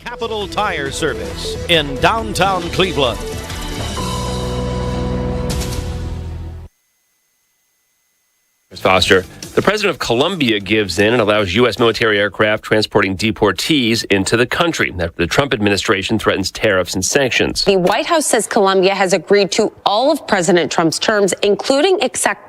Capital Tire Service in downtown Cleveland. Ms. Foster, the president of Colombia gives in and allows U.S. military aircraft transporting deportees into the country after the Trump administration threatens tariffs and sanctions. The White House says Colombia has agreed to all of President Trump's terms, including accepting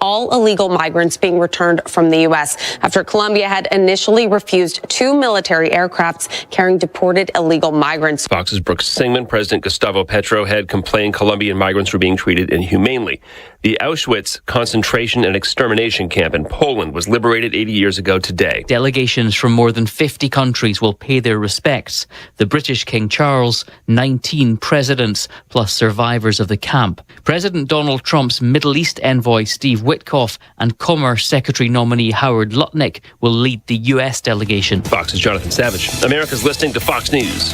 all illegal migrants being returned from the U.S. after Colombia had initially refused 2 military aircrafts carrying deported illegal migrants. Fox's Brooke Singman, President Gustavo Petro had complained Colombian migrants were being treated inhumanely. The Auschwitz concentration and extermination camp in Poland was liberated 80 years ago today. Delegations from more than 50 countries will pay their respects. The British King Charles, 19 presidents, plus survivors of the camp. President Donald Trump's Middle East envoy Steve Witkoff and Commerce Secretary nominee Howard Lutnick will lead the U.S. delegation. Fox's Jonathan Savage. America's listening to Fox News.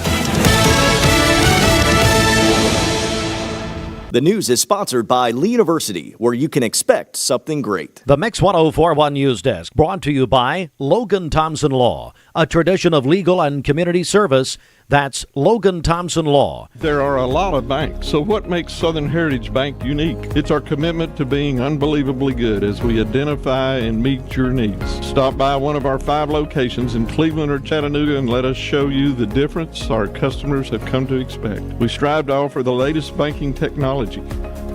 The news is sponsored by Lee University, where you can expect something great. The Mix 1041 News Desk, brought to you by Logan Thompson Law, a tradition of legal and community service. That's Logan Thompson Law. There are a lot of banks, so what makes Southern Heritage Bank unique? It's our commitment to being unbelievably good as we identify and meet your needs. Stop by one of our 5 locations in Cleveland or Chattanooga and let us show you the difference our customers have come to expect. We strive to offer the latest banking technology,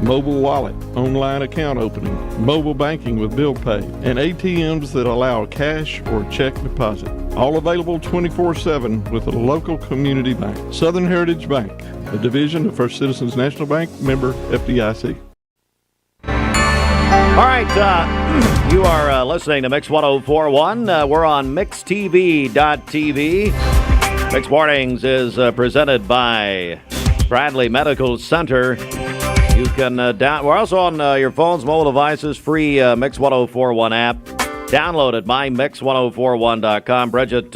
mobile wallet, online account opening, mobile banking with bill pay, and ATMs that allow cash or check deposit. All available 24/7 with a local community bank. Southern Heritage Bank, a division of First Citizens National Bank, member FDIC. All right, you are listening to Mix 1041. We're on MixTV.tv. Mix Mornings is presented by Bradley Medical Center. You can we're also on your phones, mobile devices, free Mix 1041 app. Download it, mymix1041.com. Bridget,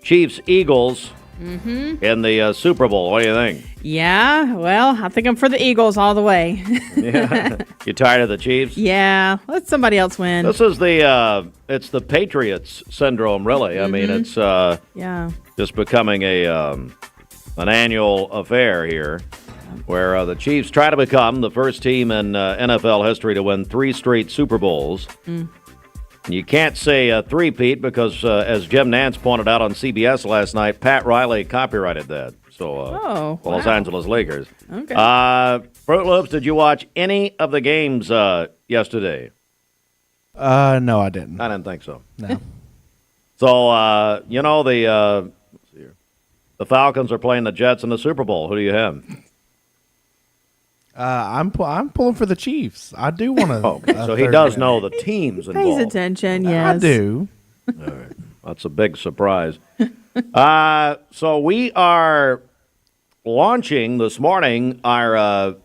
Chiefs, Eagles in the Super Bowl. What do you think? Yeah, well, I think I'm for the Eagles all the way. Yeah. You tired of the Chiefs? Yeah, let somebody else win. This is it's the Patriots syndrome, really. I mean, it's just becoming an annual affair here, where the Chiefs try to become the first team in NFL history to win 3 straight Super Bowls. You can't say a three-peat because, as Jim Nance pointed out on CBS last night, Pat Riley copyrighted that. So, Los Angeles Lakers. Okay. Fruit Loops, did you watch any of the games yesterday? No, I didn't. I didn't think so. No. So, the Falcons are playing the Jets in the Super Bowl. Who do you have? I'm pulling for the Chiefs. I do want to. Okay, so he does know the teams involved. Pays attention, yes. I do. All right. That's a big surprise. So we are launching this morning and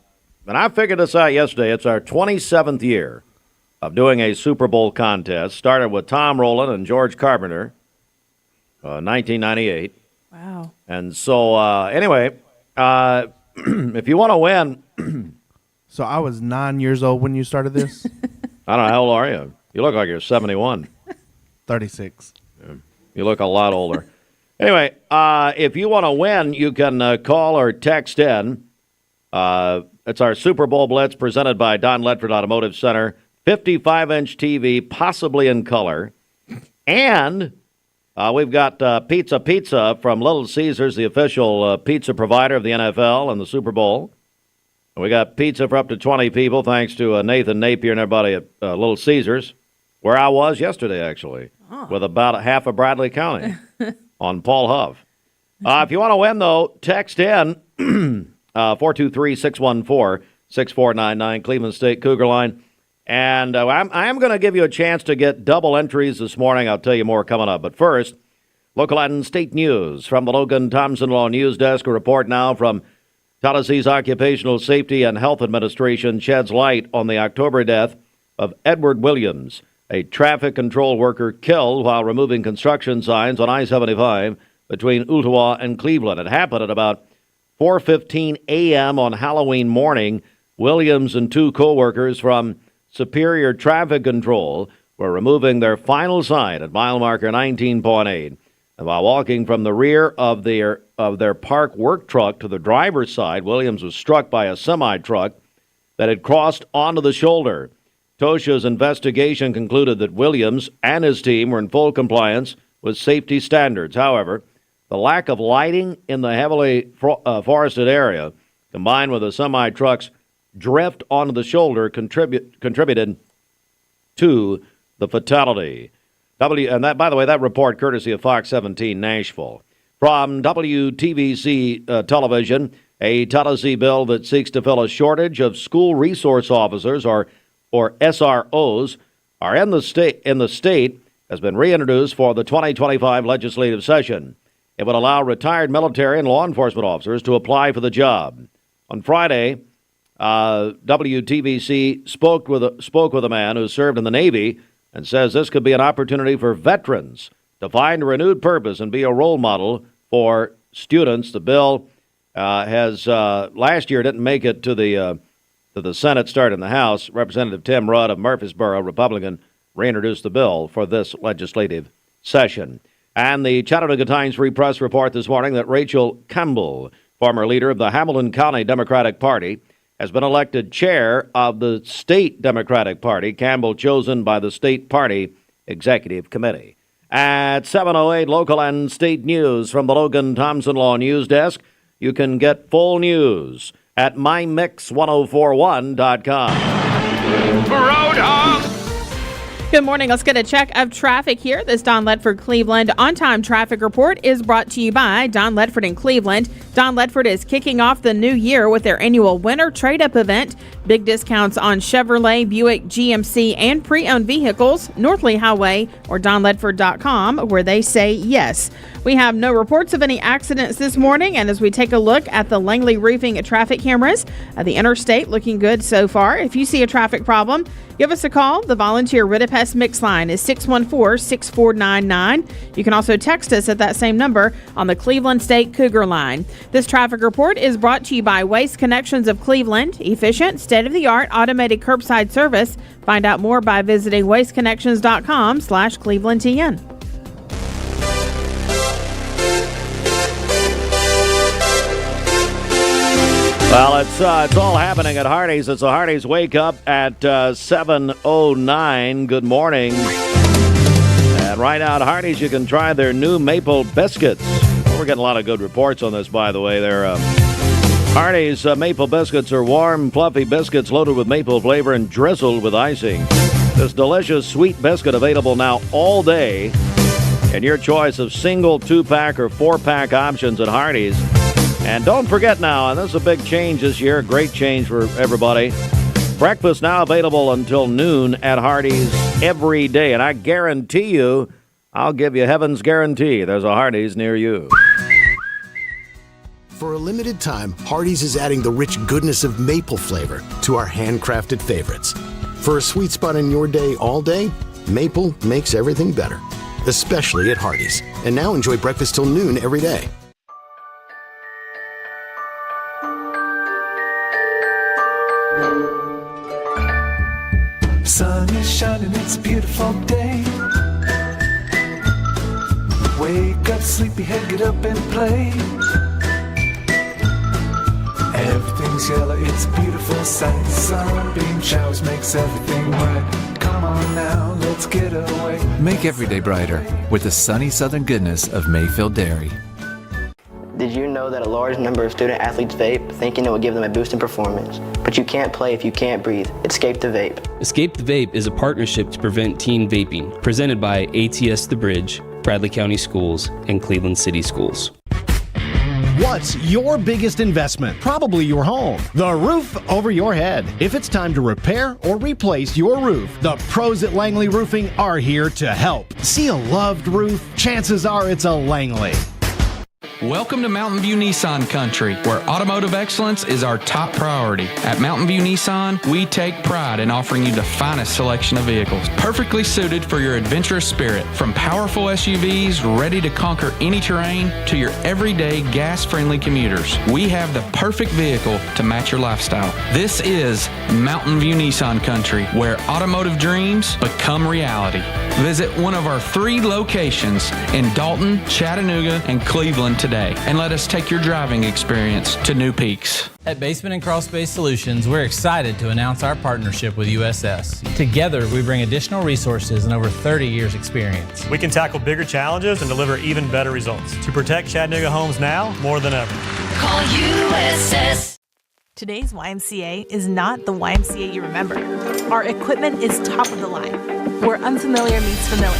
I figured this out yesterday. It's our 27th year of doing a Super Bowl contest. Started with Tom Rowland and George Carpenter, 1998. Wow. And so, anyway, if you want to win. So I was 9 years old when you started this? I don't know. How old are you? You look like you're 71. 36. Yeah. You look a lot older. Anyway, if you want to win, you can call or text in. It's our Super Bowl Blitz presented by Don Ledford Automotive Center. 55-inch TV, possibly in color. And we've got Pizza from Little Caesars, the official pizza provider of the NFL and the Super Bowl. We got pizza for up to 20 people, thanks to Nathan Napier and everybody at Little Caesars, where I was yesterday, actually, with about half of Bradley County on Paul Huff. If you want to win, though, text in 423-614-6499, Cleveland State Cougar line. And I am going to give you a chance to get double entries this morning. I'll tell you more coming up. But first, local and state news from the Logan Thompson Law News Desk. A report now from Tennessee's Occupational Safety and Health Administration sheds light on the October death of Edward Williams, a traffic control worker killed while removing construction signs on I-75 between Ooltewah and Cleveland. It happened at about 4:15 a.m. on Halloween morning. Williams and 2 co-workers from Superior Traffic Control were removing their final sign at mile marker 19.8. And while walking from the rear of their parked work truck to the driver's side, Williams was struck by a semi-truck that had crossed onto the shoulder. Tosha's investigation concluded that Williams and his team were in full compliance with safety standards. However, the lack of lighting in the heavily forested area, combined with the semi-truck's drift onto the shoulder, contributed to the fatality. And that, by the way, that report courtesy of Fox 17 Nashville. From WTVC television, a Tennessee bill that seeks to fill a shortage of school resource officers, or SROs, are in the state has been reintroduced for the 2025 legislative session. It would allow retired military and law enforcement officers to apply for the job. On Friday, WTVC spoke with a man who served in the Navy and says this could be an opportunity for veterans to find a renewed purpose and be a role model for students. The bill has last year didn't make it to the Senate, started in the House. Representative Tim Rudd of Murfreesboro, Republican, reintroduced the bill for this legislative session. And the Chattanooga Times Free Press report this morning that Rachel Campbell, former leader of the Hamilton County Democratic Party, has been elected chair of the state Democratic Party. Campbell chosen by the state party executive committee. At 7:08, local and state news from the Logan Thompson Law News Desk. You can get full news at mymix1041.com. Roadhog! Good morning. Let's get a check of traffic here. This Don Ledford Cleveland on-time traffic report is brought to you by Don Ledford in Cleveland. Don Ledford is kicking off the new year with their annual winter trade-up event. Big discounts on Chevrolet, Buick, GMC, and pre-owned vehicles. North Lee Highway or donledford.com, where they say yes. We have no reports of any accidents this morning, and as we take a look at the Langley Roofing traffic cameras, the interstate looking good so far. If you see a traffic problem, give us a call. The volunteer Ridipest Mix line is 614-6499. You can also text us at that same number on the Cleveland State Cougar line. This traffic report is brought to you by Waste Connections of Cleveland. Efficient, state-of-the-art automated curbside service. Find out more by visiting wasteconnections.com/ClevelandTN. Well, it's all happening at Hardee's. It's a Hardee's Wake Up at 7:09. Good morning. And right now at Hardee's, you can try their new maple biscuits. We're getting a lot of good reports on this, by the way. They're Hardee's maple biscuits are warm, fluffy biscuits loaded with maple flavor and drizzled with icing. This delicious sweet biscuit available now all day. And your choice of single, 2-pack, or 4-pack options at Hardee's. And don't forget now, and this is a big change this year, great change for everybody. Breakfast now available until noon at Hardee's every day. And I guarantee you, I'll give you heaven's guarantee, there's a Hardee's near you. For a limited time, Hardee's is adding the rich goodness of maple flavor to our handcrafted favorites. For a sweet spot in your day all day, maple makes everything better, especially at Hardee's. And now enjoy breakfast till noon every day. Sun is shining, it's a beautiful day. Wake up, sleepyhead, get up and play. Everything's yellow, it's a beautiful sight. Sunbeam showers makes everything bright. Come on now, let's get away. Make every day brighter with the sunny southern goodness of Mayfield Dairy. Did you know that a large number of student athletes vape, thinking it would give them a boost in performance? But you can't play if you can't breathe. Escape the Vape. Escape the Vape is a partnership to prevent teen vaping, presented by ATS The Bridge, Bradley County Schools, and Cleveland City Schools. What's your biggest investment? Probably your home. The roof over your head. If it's time to repair or replace your roof, the pros at Langley Roofing are here to help. See a loved roof? Chances are it's a Langley. Welcome to Mountain View Nissan Country, where automotive excellence is our top priority. At Mountain View Nissan, we take pride in offering you the finest selection of vehicles, perfectly suited for your adventurous spirit. From powerful SUVs ready to conquer any terrain to your everyday gas-friendly commuters, we have the perfect vehicle to match your lifestyle. This is Mountain View Nissan Country, where automotive dreams become reality. Visit one of our 3 locations in Dalton, Chattanooga, and Cleveland today, and let us take your driving experience to new peaks. At Basement and Crawl Space Solutions, we're excited to announce our partnership with USS. Together, we bring additional resources and over 30 years experience. We can tackle bigger challenges and deliver even better results to protect Chattanooga homes now more than ever. Call USS. Today's YMCA is not the YMCA you remember. Our equipment is top of the line, where unfamiliar meets familiar.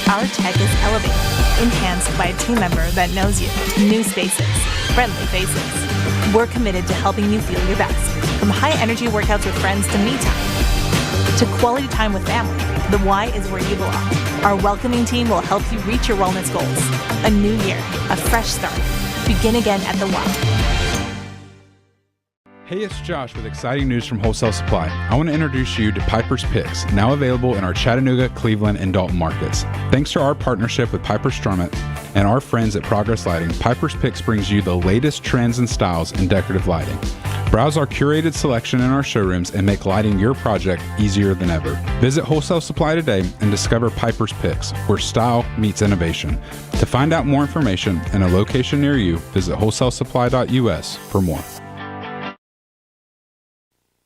Our tech is elevated, enhanced by a team member that knows you. New spaces, friendly faces. We're committed to helping you feel your best. From high-energy workouts with friends to me time, to quality time with family, the Y is where you belong. Our welcoming team will help you reach your wellness goals. A new year, a fresh start. Begin again at the Y. Hey, it's Josh with exciting news from Wholesale Supply. I want to introduce you to Piper's Picks, now available in our Chattanooga, Cleveland, and Dalton markets. Thanks to our partnership with Piper Strummett and our friends at Progress Lighting, Piper's Picks brings you the latest trends and styles in decorative lighting. Browse our curated selection in our showrooms and make lighting your project easier than ever. Visit Wholesale Supply today and discover Piper's Picks, where style meets innovation. To find out more information and a location near you, visit wholesalesupply.us for more.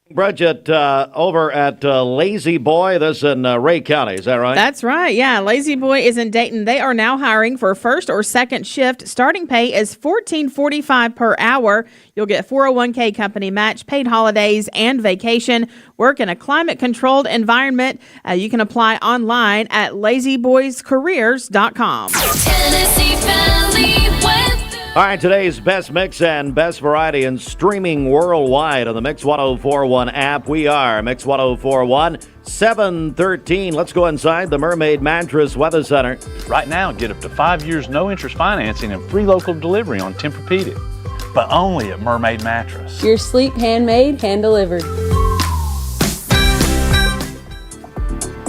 Bridget, over at Lazy Boy, this in Ray County, is that right? That's right, yeah. Lazy Boy is in Dayton. They are now hiring for first or second shift. Starting pay is $14.45 per hour. You'll get 401k company match, paid holidays, and vacation. Work in a climate-controlled environment. You can apply online at lazyboyscareers.com. Tennessee Valley Weather. All right, today's best mix and best variety and streaming worldwide on the Mix 1041 app. We are Mix 1041, 713. Let's go inside the Mermaid Mattress Weather Center. Right now, get up to 5 years no-interest financing and free local delivery on Tempur-Pedic, but only at Mermaid Mattress. Your sleep handmade, hand-delivered.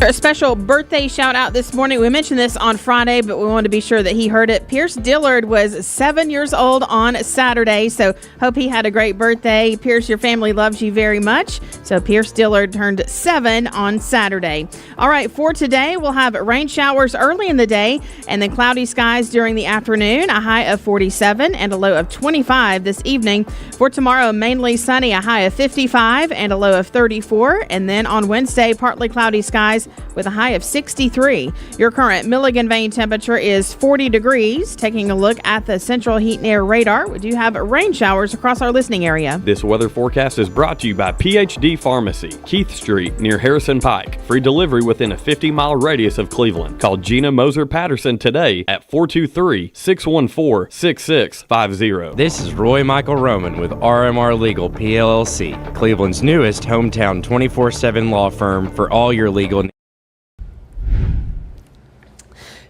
A special birthday shout out this morning. We mentioned this on Friday, but we wanted to be sure that he heard it. Pierce Dillard was 7 years old on Saturday, so hope he had a great birthday. Pierce, your family loves you very much. So Pierce Dillard turned 7 on Saturday. All right, for today, we'll have rain showers early in the day and then cloudy skies during the afternoon, a high of 47 and a low of 25 this evening. For tomorrow, mainly sunny, a high of 55 and a low of 34. And then on Wednesday, partly cloudy skies with a high of 63. Your current Milligan Vane temperature is 40 degrees. Taking a look at the Central Heat and Air radar, we do have rain showers across our listening area. This weather forecast is brought to you by PhD Pharmacy, Keith Street near Harrison Pike. Free delivery within a 50-mile radius of Cleveland. Call Gina Moser Patterson today at 423-614-6650. This is Roy Michael Roman with RMR Legal PLLC, Cleveland's newest hometown 24/7 law firm for all your legal needs.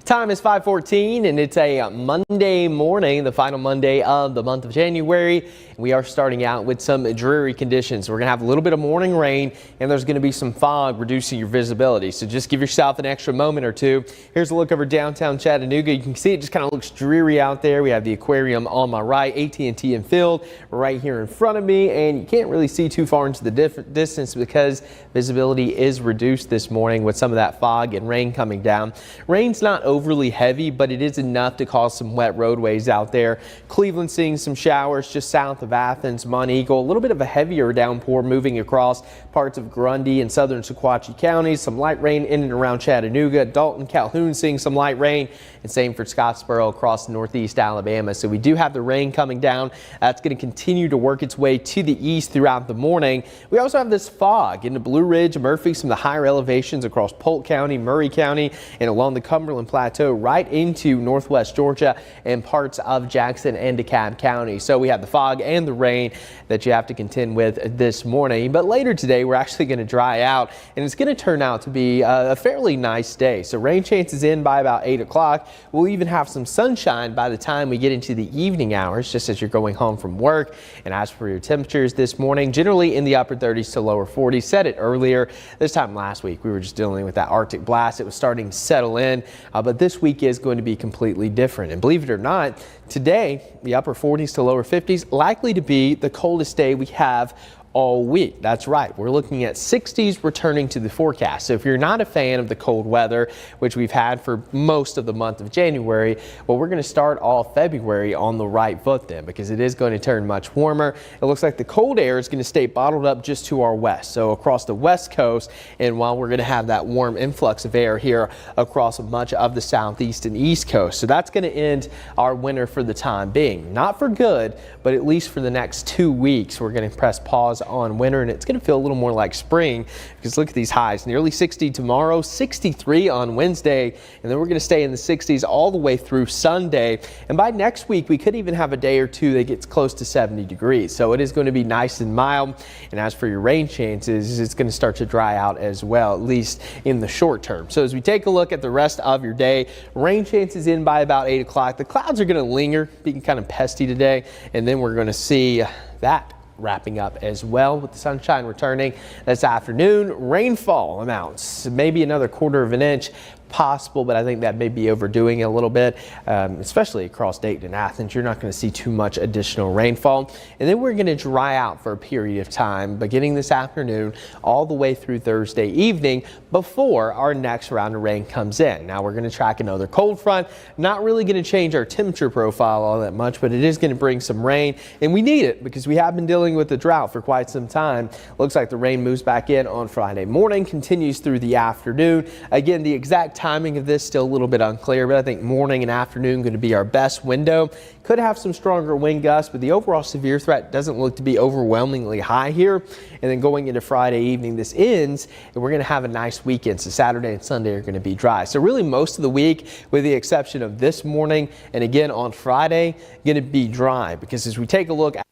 Time is 5:14 and it's a Monday morning, the final Monday of the month of January. We are starting out with some dreary conditions. We're going to have a little bit of morning rain and there's going to be some fog reducing your visibility. So just give yourself an extra moment or two. Here's a look over downtown Chattanooga. You can see it just kind of looks dreary out there. We have the aquarium on my right, AT&T and Field right here in front of me, and you can't really see too far into the distance because visibility is reduced this morning with some of that fog and rain coming down. Rain's not overly heavy, but it is enough to cause some wet roadways out there. Cleveland seeing some showers just south of Athens, Monteagle. A little bit of a heavier downpour moving across parts of Grundy and southern Sequatchie counties. Some light rain in and around Chattanooga. Dalton, Calhoun seeing some light rain, and same for Scottsboro across northeast Alabama. So we do have the rain coming down. That's going to continue to work its way to the east throughout the morning. We also have this fog into Blue Ridge, Murphy, some of the higher elevations across Polk County, Murray County, and along the Cumberland Plateau right into northwest Georgia and parts of Jackson and DeKalb County. So we have the fog and the rain that you have to contend with this morning. But later today, we're actually going to dry out, and it's going to turn out to be a fairly nice day. So rain chances in by about 8 o'clock. We'll even have some sunshine by the time we get into the evening hours, just as you're going home from work. And as for your temperatures this morning, generally in the upper 30s to lower 40s. Said it earlier, this time last week, we were just dealing with that Arctic blast. It was starting to settle in, but this week is going to be completely different. And believe it or not, today, the upper 40s to lower 50s, likely to be the coldest day we have all week. That's right. We're looking at 60s returning to the forecast. So if you're not a fan of the cold weather, which we've had for most of the month of January, well, we're going to start all February on the right foot then, because it is going to turn much warmer. It looks like the cold air is going to stay bottled up just to our west, so across the west coast, and while we're going to have that warm influx of air here across much of the southeast and east coast. So that's going to end our winter for the time being. Not for good, but at least for the next 2 weeks, we're going to press pause on winter, and it's going to feel a little more like spring, because look at these highs. Nearly 60 tomorrow, 63 on Wednesday, and then we're going to stay in the 60s all the way through Sunday. And by next week, we could even have a day or two that gets close to 70 degrees. So it is going to be nice and mild. And as for your rain chances, it's going to start to dry out as well, at least in the short term. So as we take a look at the rest of your day, rain chances in by about 8 o'clock. The clouds are going to linger, being kind of pesty today, and then we're going to see that wrapping up as well with the sunshine returning this afternoon. Rainfall amounts, maybe another 1/4 inch possible, but I think that may be overdoing it a little bit, especially across Dayton and Athens. You're not going to see too much additional rainfall. And then we're going to dry out for a period of time beginning this afternoon all the way through Thursday evening before our next round of rain comes in. Now we're going to track another cold front. Not really going to change our temperature profile all that much, but it is going to bring some rain, and we need it because we have been dealing with the drought for quite some time. Looks like the rain moves back in on Friday morning, continues through the afternoon. Again, the exact timing of this still a little bit unclear, but I think morning and afternoon going to be our best window. Could have some stronger wind gusts, but the overall severe threat doesn't look to be overwhelmingly high here. And then going into Friday evening, this ends, and we're going to have a nice weekend. So Saturday and Sunday are going to be dry. So really most of the week, with the exception of this morning and again on Friday, going to be dry, because as we take a look at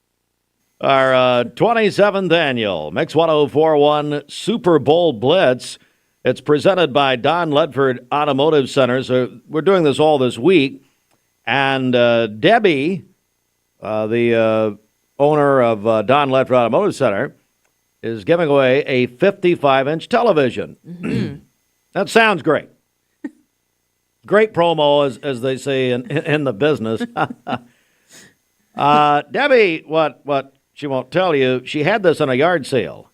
our 27th annual Mix 1041 Super Bowl Blitz, it's presented by Don Ledford Automotive Center. So we're doing this all this week. And Debbie, the owner of Don Ledford Automotive Center, is giving away a 55-inch television. Mm-hmm. That sounds great. Great promo, as they say in the business. Debbie, what she won't tell you, she had this in a yard sale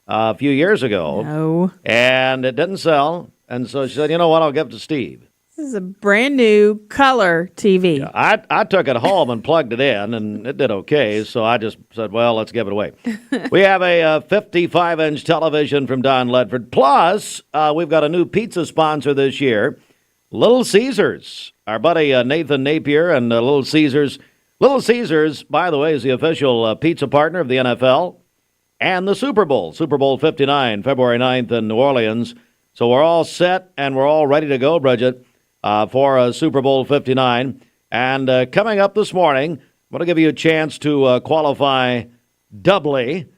a few years ago. No. And it didn't sell. And so she said, you know what, I'll give it to Steve. This is a brand new color TV. Yeah, I took it home and plugged it in, and it did okay. So I just said, well, let's give it away. We have a 55-inch television from Don Ledford. Plus, we've got a new pizza sponsor this year, Little Caesars. Our buddy Nathan Napier and Little Caesars. Little Caesars, by the way, is the official pizza partner of the NFL and the Super Bowl. Super Bowl 59, February 9th in New Orleans. So we're all set and we're all ready to go, Bridget, for Super Bowl 59. And coming up this morning, I'm going to give you a chance to qualify doubly,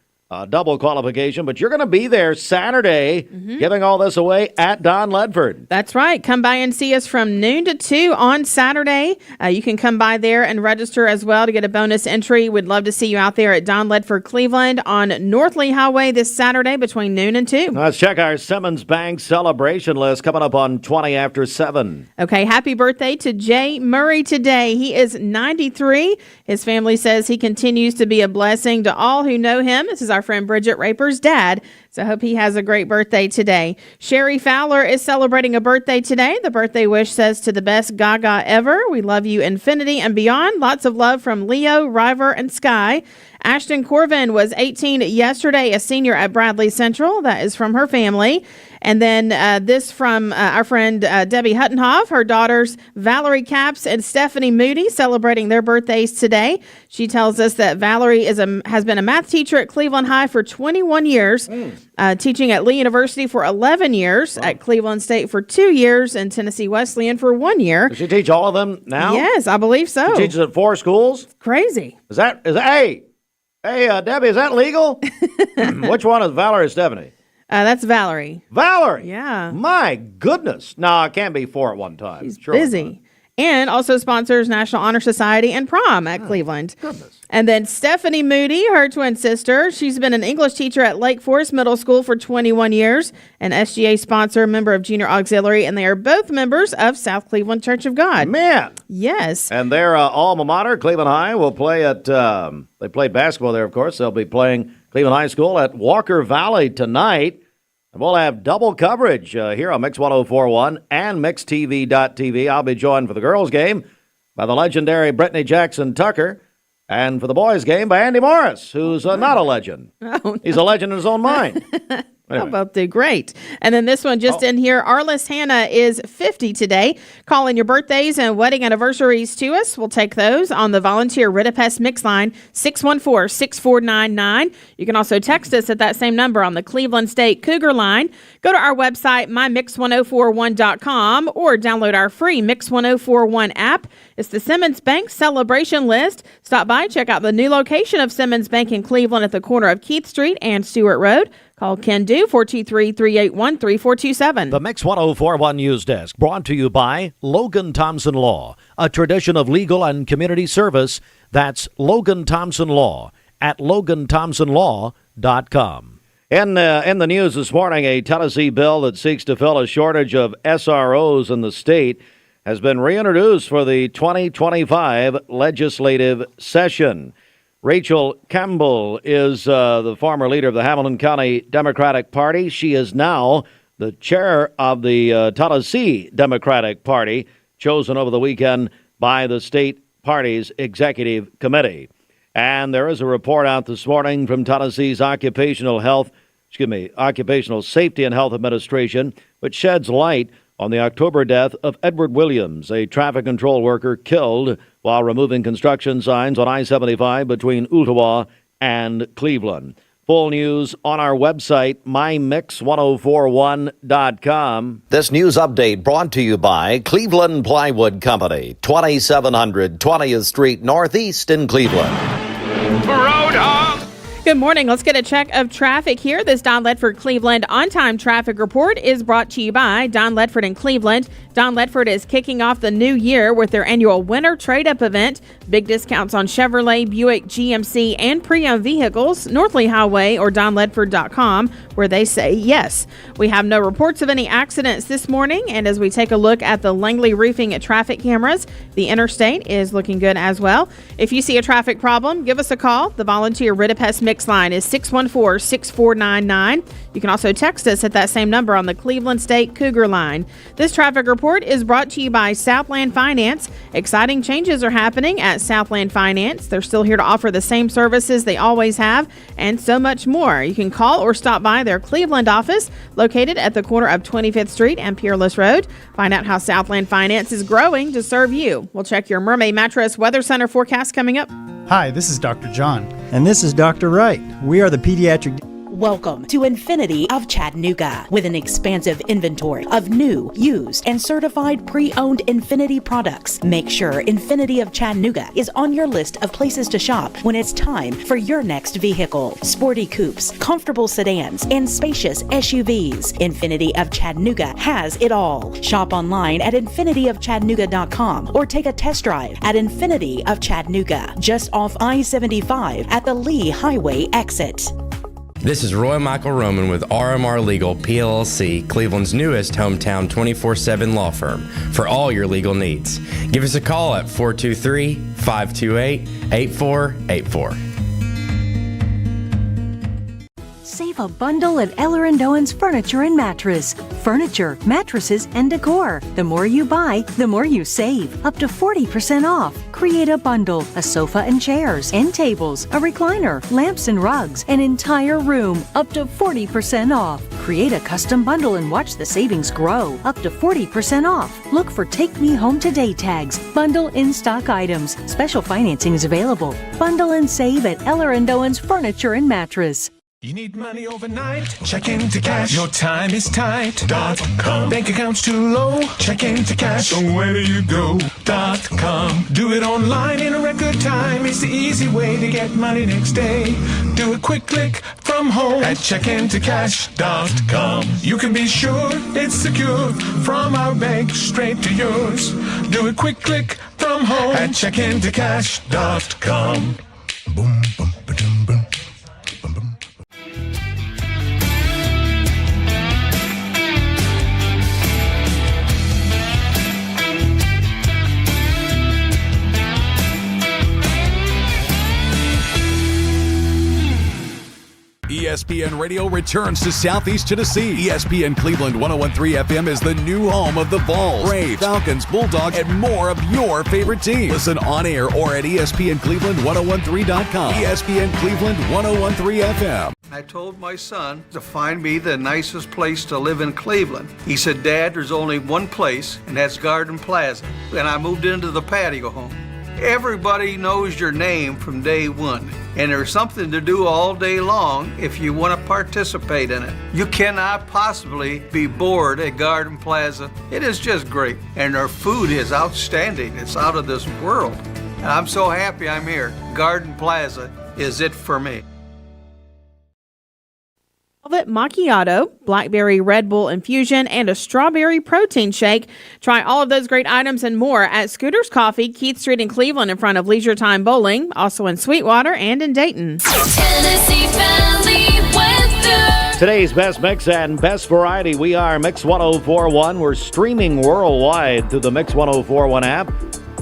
double qualification, but you're going to be there Saturday giving all this away at Don Ledford. That's right. Come by and see us from noon to 2 on Saturday. You can come by there and register as well to get a bonus entry. We'd love to see you out there at Don Ledford Cleveland on North Lee Highway this Saturday between noon and 2. Let's check our Simmons Bank celebration list coming up on 20 after 7. Okay, happy birthday to Jay Murray today. He is 93. His family says he continues to be a blessing to all who know him. This is our friend Bridget Raper's dad. So I hope he has a great birthday today. Sherry Fowler is celebrating a birthday today. The birthday wish says, to the best Gaga ever, we love you infinity and beyond. Lots of love from Leo, River, and Sky. Ashton Corvin was 18 yesterday, a senior at Bradley Central. That is from her family. And then this from our friend Debbie Huttenhoff, her daughters Valerie Capps and Stephanie Moody celebrating their birthdays today. She tells us that Valerie has been a math teacher at Cleveland High for 21 years, teaching at Lee University for 11 years, at Cleveland State for 2 years, and Tennessee Wesleyan for 1 year. Does she teach all of them now? Yes, I believe so. She teaches at 4 schools? Crazy. Hey, Debbie, is that legal? Which one is Valerie or Stephanie? That's Valerie. Valerie? Yeah. My goodness. No, it can't be 4 at one time. She's Surely busy. not. and also sponsors National Honor Society and prom at Cleveland. Goodness. And then Stephanie Moody, her twin sister, she's been an English teacher at Lake Forest Middle School for 21 years, an SGA sponsor, member of Junior Auxiliary, and they are both members of South Cleveland Church of God. Man. Yes. And their alma mater, Cleveland High, will play at, they played basketball there, of course. They'll be playing Cleveland High School at Walker Valley tonight. And we'll have double coverage here on Mix 104.1 and MixTV.tv. I'll be joined for the girls' game by the legendary Brittany Jackson Tucker, and for the boys' game by Andy Morris, who's not a legend. Oh, no. He's a legend in his own mind. How about the great? And then this one just in here, Arliss Hannah is 50 today. Call in your birthdays and wedding anniversaries to us. We'll take those on the volunteer Ritapest mix line, 614-6499. You can also text us at that same number on the Cleveland State Cougar line. Go to our website, mymix1041.com, or download our free Mix 1041 app. It's the Simmons Bank Celebration List. Stop by, check out the new location of Simmons Bank in Cleveland at the corner of Keith Street and Stewart Road. Call Ken Do, 423-381-3427. The Mix 104.1 News Desk, brought to you by Logan Thompson Law, a tradition of legal and community service. That's Logan Thompson Law at LoganThompsonLaw.com. In the news this morning, a Tennessee bill that seeks to fill a shortage of SROs in the state has been reintroduced for the 2025 legislative session. Rachel Campbell is the former leader of the Hamilton County Democratic Party. She is now the chair of the Tennessee Democratic Party, chosen over the weekend by the state party's executive committee. And there is a report out this morning from Tennessee's Occupational Safety and Health Administration, which sheds light on the October death of Edward Williams, a traffic control worker killed while removing construction signs on I-75 between Ooltewah and Cleveland. Full news on our website, mymix1041.com. This news update brought to you by Cleveland Plywood Company, 2700 20th Street Northeast in Cleveland. Roadhog! Good morning. Let's get a check of traffic here. This Don Ledford Cleveland on-time traffic report is brought to you by Don Ledford in Cleveland. Don Ledford is kicking off the new year with their annual winter trade-up event. Big discounts on Chevrolet, Buick, GMC, and pre-owned vehicles. Northley Highway or DonLedford.com, where they say yes. We have no reports of any accidents this morning, and as we take a look at the Langley Roofing traffic cameras, the interstate is looking good as well. If you see a traffic problem, give us a call. The volunteer Ritapest mix line is 614-6499. You can also text us at that same number on the Cleveland State Cougar line. This traffic report is brought to you by Southland Finance. Exciting changes are happening at Southland Finance. They're still here to offer the same services they always have and so much more. You can call or stop by their Cleveland office located at the corner of 25th Street and Peerless Road. Find out how Southland Finance is growing to serve you. We'll check your Mermaid Mattress Weather Center forecast coming up. Hi, this is Dr. John. And this is Dr. Wright. We are the pediatric... Welcome to Infinity of Chattanooga with an expansive inventory of new, used, and certified pre-owned Infinity products. Make sure Infinity of Chattanooga is on your list of places to shop when it's time for your next vehicle. Sporty coupes, comfortable sedans, and spacious SUVs. Infinity of Chattanooga has it all. Shop online at infinityofchattanooga.com or take a test drive at Infinity of Chattanooga, just off I-75 at the Lee Highway exit. This is Roy Michael Roman with RMR Legal PLLC, Cleveland's newest hometown 24/7 law firm for all your legal needs. Give us a call at 423-528-8484. Save a bundle at Eller & Owen's Furniture and Mattress. Furniture, mattresses, and decor. The more you buy, the more you save. Up to 40% off. Create a bundle, a sofa and chairs, end tables, a recliner, lamps and rugs, an entire room. Up to 40% off. Create a custom bundle and watch the savings grow. Up to 40% off. Look for Take Me Home Today tags. Bundle in-stock items. Special financing is available. Bundle and save at Eller & Owen's Furniture and Mattress. You need money overnight? Check into cash. Your time is tight.com. Bank account's too low? Check into cash. So where do you go.com? Do it online in a record time. It's the easy way to get money next day. Do a quick click from home at checkintocash.com. You can be sure it's secure from our bank straight to yours. Do a quick click from home at checkintocash.com. Boom, boom, ba-dum, boom. ESPN Radio returns to Southeast Tennessee. ESPN Cleveland 101.3 FM is the new home of the Vols, Braves, Falcons, Bulldogs, and more of your favorite teams. Listen on air or at ESPNCleveland1013.com. ESPN Cleveland 101.3 FM. I told my son to find me the nicest place to live in Cleveland. He said, Dad, there's only one place, and that's Garden Plaza. And I moved into the patio home. Everybody knows your name from day one, and there's something to do all day long if you want to participate in it. You cannot possibly be bored at Garden Plaza. It is just great, and their food is outstanding. It's out of this world, and I'm so happy I'm here. Garden Plaza is it for me. Velvet Macchiato, Blackberry Red Bull Infusion, and a Strawberry Protein Shake. Try all of those great items and more at Scooter's Coffee, Keith Street in Cleveland in front of Leisure Time Bowling, also in Sweetwater and in Dayton. Tennessee Valley weather. Today's best mix and best variety, we are Mix 1041. We're streaming worldwide through the Mix 1041 app,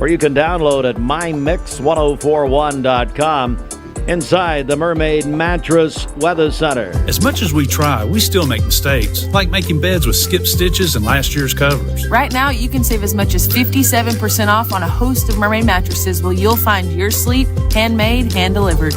or you can download at mymix1041.com. Inside the Mermaid Mattress Weather Center. As much as we try, we still make mistakes, like making beds with skip stitches and last year's covers. Right now, you can save as much as 57% off on a host of Mermaid mattresses where you'll find your sleep handmade, hand-delivered.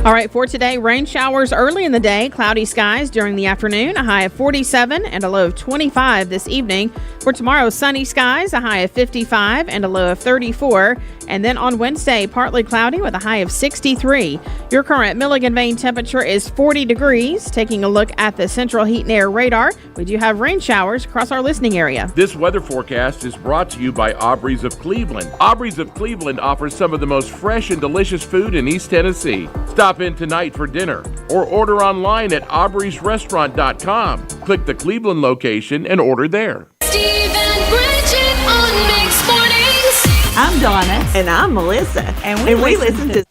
All right, for today, rain showers early in the day, cloudy skies during the afternoon, a high of 47 and a low of 25 this evening. For tomorrow, sunny skies, a high of 55 and a low of 34. And then on Wednesday, partly cloudy with a high of 63. Your current Milligan Vane temperature is 40 degrees. Taking a look at the central heat and air radar, we do have rain showers across our listening area. This weather forecast is brought to you by Aubrey's of Cleveland. Aubrey's of Cleveland offers some of the most fresh and delicious food in East Tennessee. Stop in tonight for dinner or order online at aubreysrestaurant.com. Click the Cleveland location and order there. Steve and Bridget on Mix Mornings. I'm Donna. And I'm Melissa. And we listen to...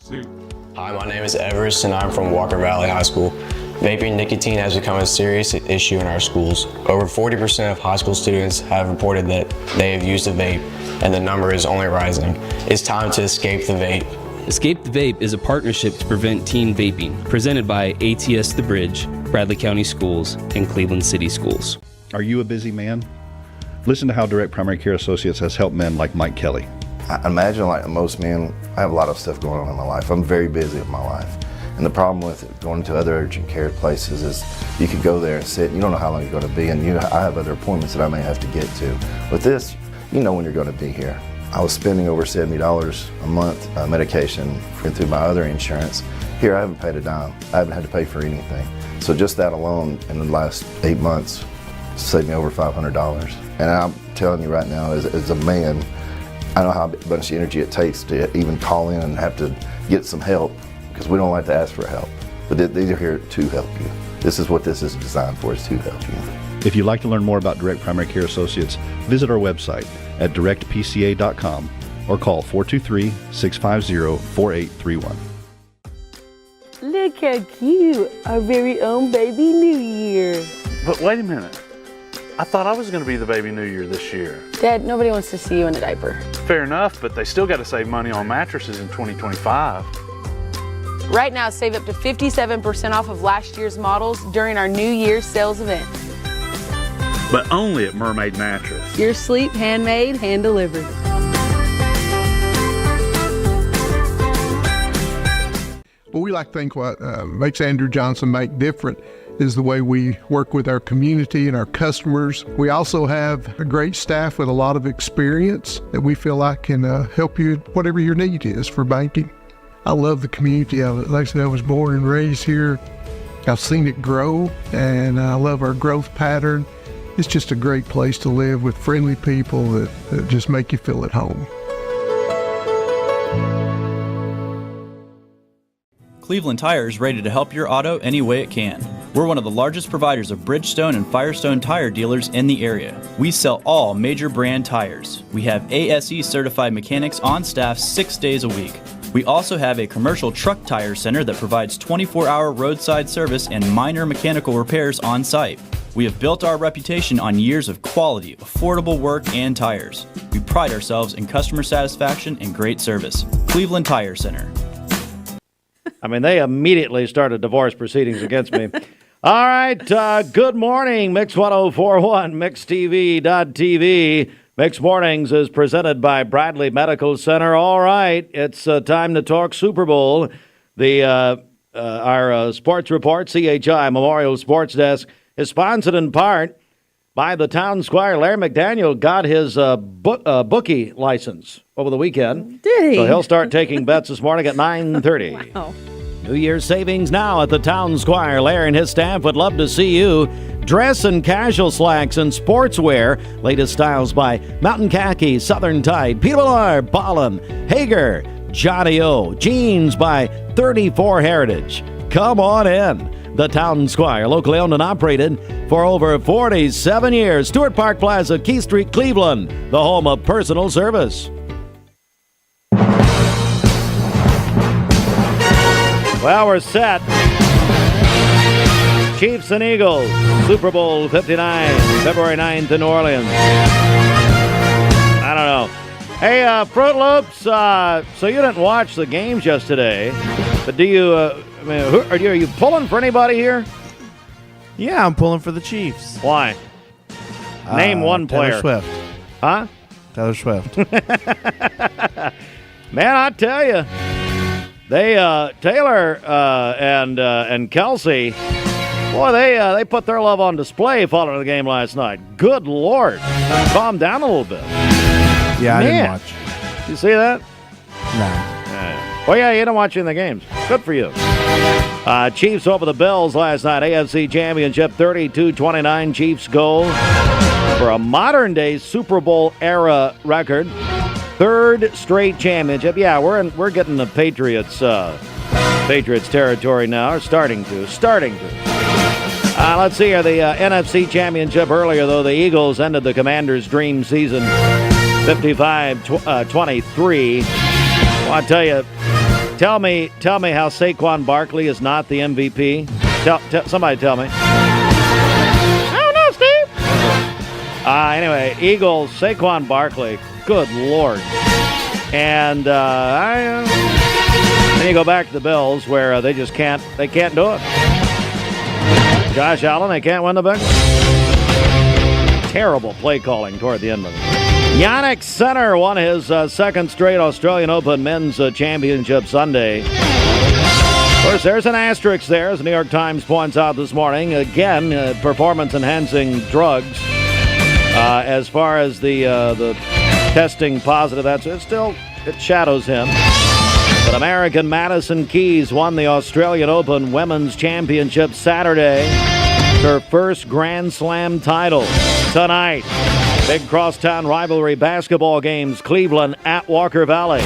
Hi, my name is Everest, and I'm from Walker Valley High School. Vaping nicotine has become a serious issue in our schools. Over 40% of high school students have reported that they have used a vape, and the number is only rising. It's time to escape the vape. Escape the Vape is a partnership to prevent teen vaping, presented by ATS The Bridge, Bradley County Schools, and Cleveland City Schools. Are you a busy man? Listen to how Direct Primary Care Associates has helped men like Mike Kelly. I imagine like most men, I have a lot of stuff going on in my life. I'm very busy with my life. And the problem with going to other urgent care places is you could go there and sit, you don't know how long you're going to be, and I have other appointments that I may have to get to. With this, you know when you're going to be here. I was spending over $70 a month medication through my other insurance. Here, I haven't paid a dime. I haven't had to pay for anything. So just that alone in the last 8 months saved me over $500. And I'm telling you right now, as a man, I know how much energy it takes to even call in and have to get some help, because we don't like to ask for help. But these are here to help you. This is what this is designed for, is to help you. If you'd like to learn more about Direct Primary Care Associates, visit our website at directpca.com or call 423-650-4831. Look how cute, our very own baby New Year. But wait a minute. I thought I was going to be the baby New Year this year. Dad, nobody wants to see you in a diaper. Fair enough, but they still got to save money on mattresses in 2025. Right now, save up to 57% off of last year's models during our New Year's sales event. But only at Mermaid Mattress. Your sleep handmade, hand-delivered. Well, we like to think what makes Andrew Johnson make different is the way we work with our community and our customers. We also have a great staff with a lot of experience that we feel like can help you whatever your need is for banking. I love the community of it. Like I said, I was born and raised here. I've seen it grow, and I love our growth pattern. It's just a great place to live with friendly people that just make you feel at home. Cleveland Tire is ready to help your auto any way it can. We're one of the largest providers of Bridgestone and Firestone tire dealers in the area. We sell all major brand tires. We have ASE certified mechanics on staff 6 days a week. We also have a commercial truck tire center that provides 24-hour roadside service and minor mechanical repairs on site. We have built our reputation on years of quality, affordable work and tires. We pride ourselves in customer satisfaction and great service. Cleveland Tire Center. I mean, they immediately started divorce proceedings against me. All right, good morning, Mix 1041, MixTV.tv. Mix Mornings is presented by Bradley Medical Center. All right, it's time to talk Super Bowl. Our sports report, CHI Memorial Sports Desk, is sponsored in part by the town squire. Larry McDaniel got his bookie license over the weekend. Did he? So he'll start taking bets this morning at 9:30. Wow. New Year's savings now at the town squire. Larry and his staff would love to see you. Dress and casual slacks and sportswear. Latest styles by Mountain Khaki, Southern Tide, Peter Millar, Ballin, Hager, Johnny O. Jeans by 34 Heritage. Come on in. The Town Squire, locally owned and operated for over 47 years. Stewart Park Plaza, Key Street, Cleveland, the home of personal service. Well, we're set. Chiefs and Eagles, Super Bowl 59, February 9th in New Orleans. I don't know. Hey, Fruit Loops, so you didn't watch the games yesterday, but do you, are you pulling for anybody here? Yeah, I'm pulling for the Chiefs. Why? Name one player. Taylor Swift. Huh? Taylor Swift. Man, I tell you, they Taylor and Kelsey, boy, they put their love on display following the game last night. Good Lord, calm down a little bit. Yeah, Man. I didn't watch. You see that? No. Well, yeah, you didn't watch any of the games. Good for you. Chiefs over the Bills last night. AFC Championship 32-29. Chiefs goal for a modern-day Super Bowl era record. Third straight championship. Yeah, we're getting the Patriots territory now. Or starting to. Let's see here. The NFC Championship earlier, though. The Eagles ended the Commanders' dream season 55-23. Well, I tell you, tell me how Saquon Barkley is not the MVP. Somebody tell me. I don't know, Steve. Anyway, Eagles, Saquon Barkley. Good Lord. And then you go back to the Bills, where they just can't do it. Josh Allen, they can't win the big. Terrible play calling toward the end of it. Yannick Sinner won his second straight Australian Open Men's Championship Sunday. Of course, there's an asterisk there, as the New York Times points out this morning. Again, performance-enhancing drugs. As far as the testing positive, it shadows him. But American Madison Keys won the Australian Open Women's Championship Saturday. Her first Grand Slam title tonight. Big crosstown rivalry basketball games, Cleveland at Walker Valley.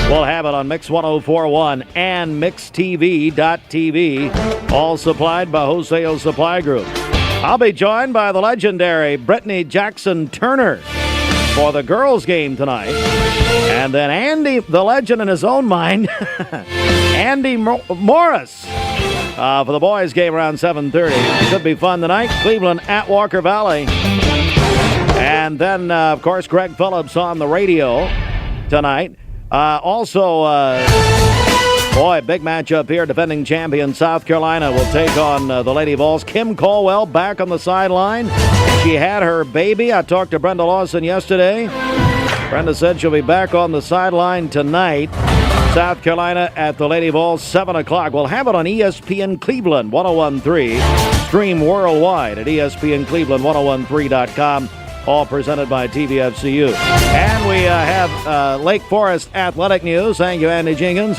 We'll have it on Mix 1041 and MixTV.tv, all supplied by Wholesale Supply Group. I'll be joined by the legendary Brittany Jackson Turner for the girls' game tonight. And then Andy, the legend in his own mind, Andy Morris, for the boys' game around 7:30. Should be fun tonight. Cleveland at Walker Valley. And then, of course, Greg Phillips on the radio tonight. Big matchup here. Defending champion South Carolina will take on the Lady Vols. Kim Colwell back on the sideline. She had her baby. I talked to Brenda Lawson yesterday. Brenda said she'll be back on the sideline tonight. South Carolina at the Lady Vols, 7 o'clock. We'll have it on ESPN Cleveland 101.3. Stream worldwide at ESPNCleveland1013.com. All presented by TVFCU. And we have Lake Forest athletic news. Thank you, Andy Jenkins.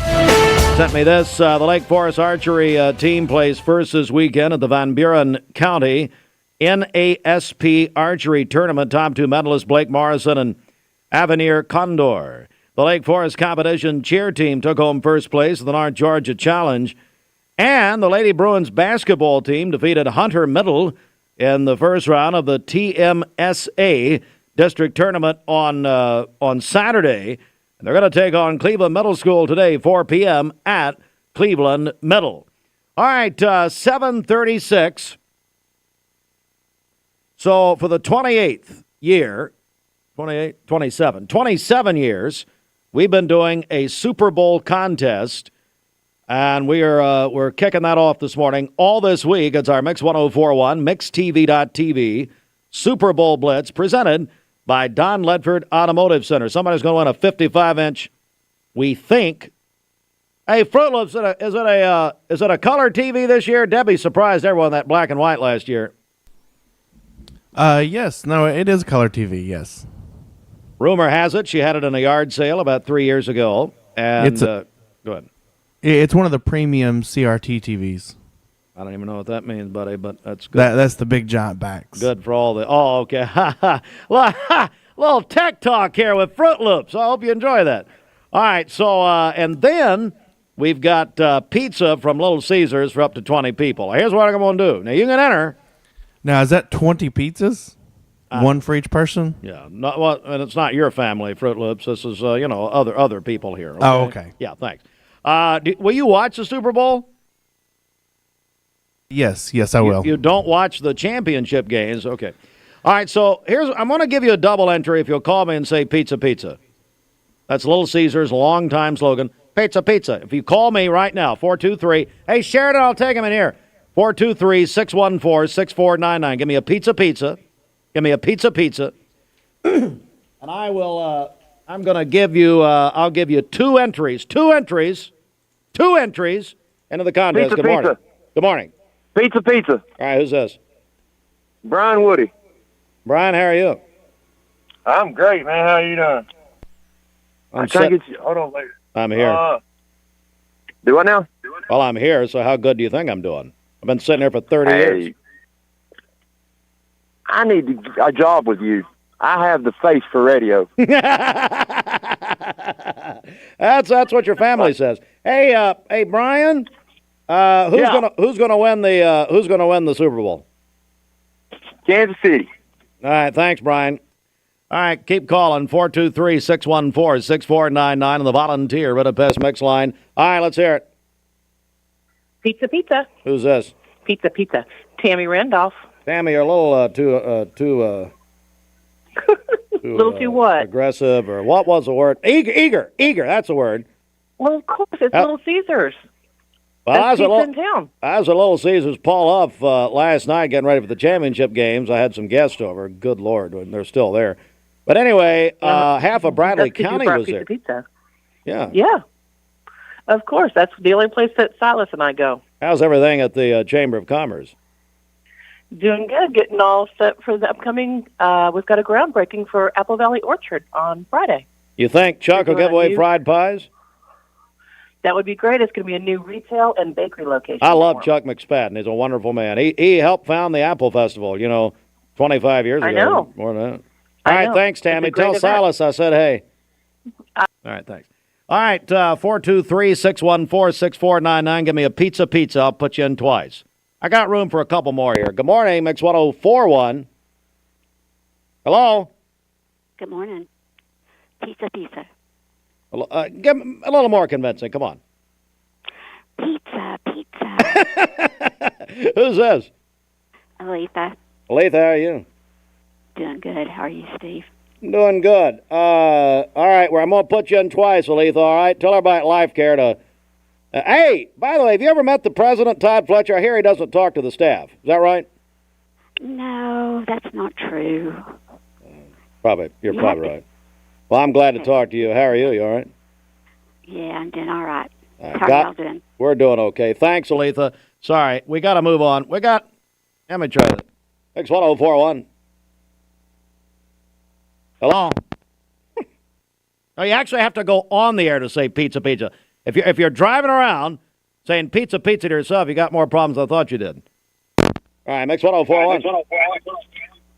Sent me this. The Lake Forest archery team plays first this weekend at the Van Buren County NASP archery tournament. Top two medalists Blake Morrison and Avenir Condor. The Lake Forest competition cheer team took home first place at the North Georgia Challenge. And the Lady Bruins basketball team defeated Hunter Middle in the first round of the TMSA district tournament on Saturday. And they're going to take on Cleveland Middle School today, 4 p.m. at Cleveland Middle. All right, 7:36. So for the 28th year, 27 years, we've been doing a Super Bowl contest, and we're kicking that off this morning. All this week, it's our Mix 1041, MixTV.tv, Super Bowl Blitz, presented by Don Ledford Automotive Center. Somebody's going to win a 55-inch, we think. Hey, Fruit Loops, is it a color TV this year? Debbie surprised everyone that black and white last year. Yes. No, it is color TV, yes. Rumor has it she had it in a yard sale about 3 years ago. And go ahead. It's one of the premium CRT TVs. I don't even know what that means, buddy, but that's good. That's the big giant backs. Good for all the... Oh, okay. Little tech talk here with Fruit Loops. I hope you enjoy that. All right, so, and then we've got pizza from Little Caesars for up to 20 people. Here's what I'm going to do. Now, you can enter... Now, is that 20 pizzas? One for each person? Yeah. And it's not your family, Fruit Loops. This is, other people here. Okay? Oh, okay. Yeah, thanks. Will you watch the Super Bowl? Yes, I will. You don't watch the championship games? Okay. All right, so I'm going to give you a double entry if you'll call me and say pizza, pizza. That's Little Caesars' longtime slogan, pizza, pizza. If you call me right now, 423, hey, Sheridan, I'll take him in here. 423-614-6499. Give me a pizza, pizza. Give me a pizza, pizza. And I will, I'm going to give you, I'll give you two entries into the contest. Pizza, Good morning. pizza. Good morning. Pizza, pizza. All right, who's this? Brian Woody. Brian, how are you? I'm great, man. How you doing? I'm trying to get you. Hold on, later. I'm here. Do what now? Well, I'm here, so how good do you think I'm doing? I've been sitting here for 30 years. I need a job with you. I have the face for radio. That's what your family says. Hey, Brian, who's gonna win the Super Bowl? Kansas City. All right, thanks, Brian. All right, keep calling 423-614-6499 on the Volunteer Budapest Mix line. All right, let's hear it. Pizza, pizza. Who's this? Pizza, pizza. Tammy Randolph. Tammy, you're a little too little too what? Aggressive, or what was the word? Eager. That's the word. Well, of course, it's Little Caesars. Well, I was in town. I was at Little Caesars Paul Huff last night getting ready for the championship games. I had some guests over. Good Lord, they're still there. But anyway, half of Bradley County was there. Pizza. Yeah. Yeah. Of course. That's the only place that Silas and I go. How's everything at the Chamber of Commerce? Doing good. Getting all set for the upcoming. We've got a groundbreaking for Apple Valley Orchard on Friday. You think Chuck will give away fried pies? That would be great. It's going to be a new retail and bakery location. I love Chuck McSpadden. He's a wonderful man. He helped found the Apple Festival, 25 years ago. I know. More than that. All right, thanks, Tammy. Tell Silas I said hey. All right, thanks. All right, 423-614-6499. Give me a pizza, pizza. I'll put you in twice. I got room for a couple more here. Good morning, Mix 1041. Hello? Good morning. Pizza, pizza. Give me a little more convincing. Come on. Pizza, pizza. Who's this? Aletha. Aletha, how are you? Doing good. How are you, Steve? Doing good. All right, well, I'm going to put you in twice, Aletha, all right? Tell everybody at Life Care to... hey, by the way, have you ever met the president, Todd Fletcher? I hear he doesn't talk to the staff. Is that right? No, that's not true. You're probably right. Well, I'm glad to talk to you. How are you? You all right? Yeah, I'm doing all right. All How are y'all doing? We're doing okay. Thanks, Aletha. Sorry, we got to move on. Let me try that. Mix 1041. Hello? No, you actually have to go on the air to say pizza, pizza. If you're driving around saying pizza, pizza to yourself, you got more problems than I thought you did. All right, Mix 1041.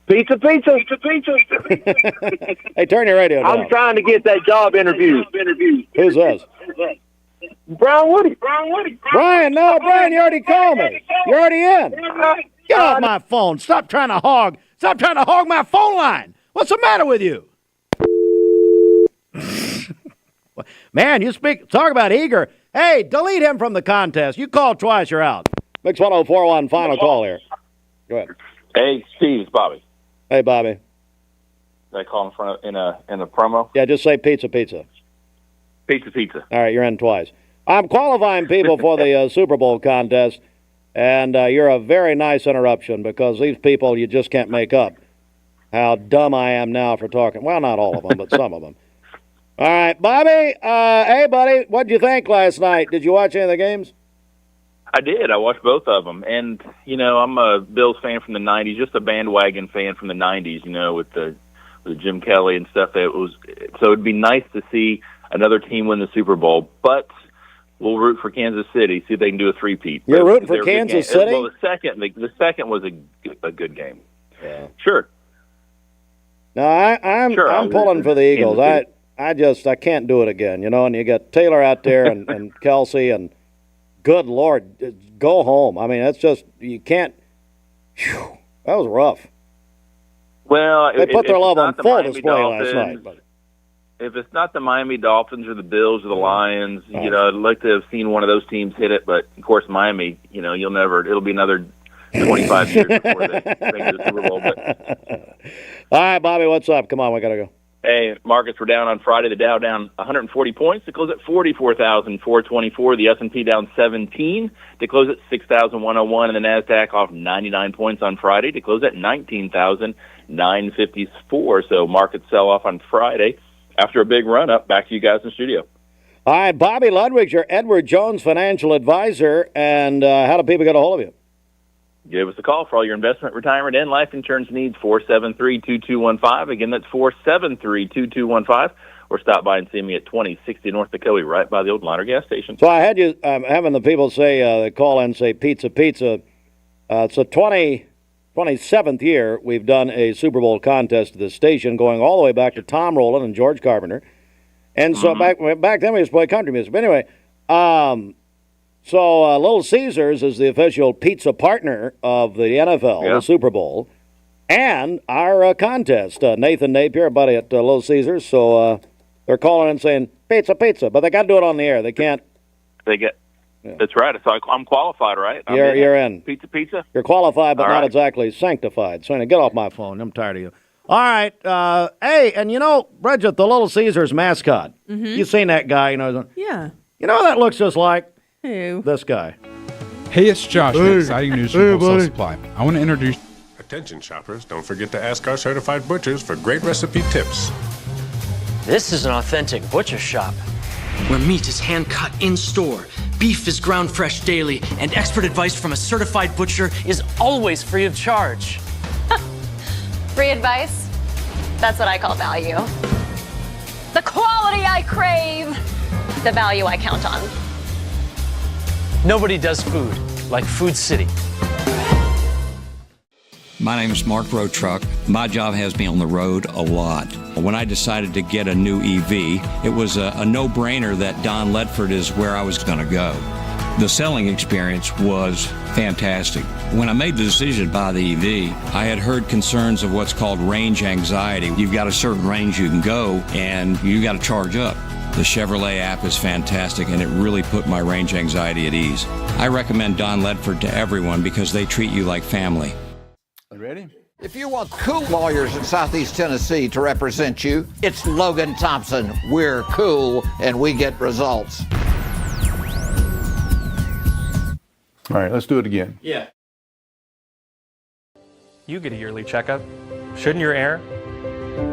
Pizza, pizza. Pizza, pizza. Hey, turn your radio down. I'm trying to get that job interview. Who's this? Brian Woody. Brian, no, Brian, you already called me. You're already in. Get off my phone. Stop trying to hog my phone line. What's the matter with you? Man, talk about eager. Hey, delete him from the contest. You called twice, you're out. Mix 1041, final call here. Go ahead. Hey, Steve, it's Bobby. Hey, Bobby. Did I call in front of, in a promo? Yeah, just say pizza. Pizza. All right, you're in twice. I'm qualifying people for the Super Bowl contest, and you're a very nice interruption because these people you just can't make up how dumb I am now for talking. Well, not all of them, but some of them. All right, Bobby. Hey, buddy, what did you think last night? Did you watch any of the games? I did. I watched both of them. And, I'm a Bills fan from the 90s, just a bandwagon fan from the 90s, with Jim Kelly and stuff. So it'd be nice to see another team win the Super Bowl. But we'll root for Kansas City, see if they can do a three-peat. You're rooting for Kansas City? Well, the second was a good game. Yeah. Sure. No, I'm pulling for the Eagles. I can't do it again, and you got Taylor out there and Kelsey, and good Lord, go home. I mean, that's just, you can't, that was rough. Well, they put their love on full Miami display Dolphins, last night. But. If it's not the Miami Dolphins or the Bills or the Lions, I'd like to have seen one of those teams hit it, but of course Miami, it'll be another 25 years before they make the Super Bowl. But. All right, Bobby, what's up? Come on, we got to go. Hey, markets were down on Friday. The Dow down 140 points to close at 44,424. The S&P down 17 to close at 6,101. And the NASDAQ off 99 points on Friday to close at 19,954. So markets sell off on Friday after a big run-up. Back to you guys in the studio. All right, Bobby Ludwig's your Edward Jones financial advisor. And how do people get a hold of you? Give us a call for all your investment, retirement, and life insurance needs, 473-2215. Again, that's 473-2215. Or stop by and see me at 2060 North Dakota, right by the old Liner gas station. So I had you having the people say, they call in and say, pizza. It's the 27th year we've done a Super Bowl contest at this station, going all the way back to Tom Rowland and George Carpenter. And so back then we used to play country music. But anyway, So Little Caesars is the official pizza partner of the NFL, the Super Bowl, and our contest. Nathan Napier, buddy at Little Caesars, so they're calling and saying, pizza, but they got to do it on the air. They can't. That's right. So I'm qualified, right? You're in. Pizza? You're qualified, but all not right. exactly sanctified. So get off my phone. I'm tired of you. All right. Hey, and Bridget, the Little Caesars mascot. Mm-hmm. You seen that guy? Yeah. You know what that looks just like? Who? This guy. Hey, it's Josh with Exciting News from Wholesale Supply. I want to introduce... Attention shoppers, don't forget to ask our certified butchers for great recipe tips. This is an authentic butcher shop, where meat is hand-cut in-store, beef is ground fresh daily, and expert advice from a certified butcher is always free of charge. Free advice? That's what I call value. The quality I crave, the value I count on. Nobody does food like Food City. My name is Mark Road Truck. My job has me on the road a lot. When I decided to get a new EV, it was a no-brainer that Don Ledford is where I was going to go. The selling experience was fantastic. When I made the decision to buy the EV, I had heard concerns of what's called range anxiety. You've got a certain range you can go, and you got to charge up. The Chevrolet app is fantastic, and it really put my range anxiety at ease. I recommend Don Ledford to everyone because they treat you like family. Ready? If you want cool lawyers in Southeast Tennessee to represent you, it's Logan Thompson. We're cool, and we get results. All right, let's do it again. Yeah. You get a yearly checkup. Shouldn't your air?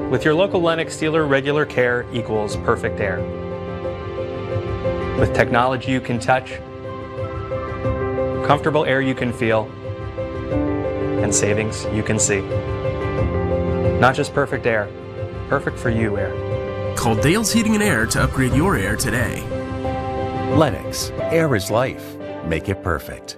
With your local Lennox dealer, regular care equals perfect air. With technology you can touch, comfortable air you can feel, and savings you can see. Not just perfect air, perfect for you air. Call Dale's Heating and Air to upgrade your air today. Lennox, air is life. Make it perfect.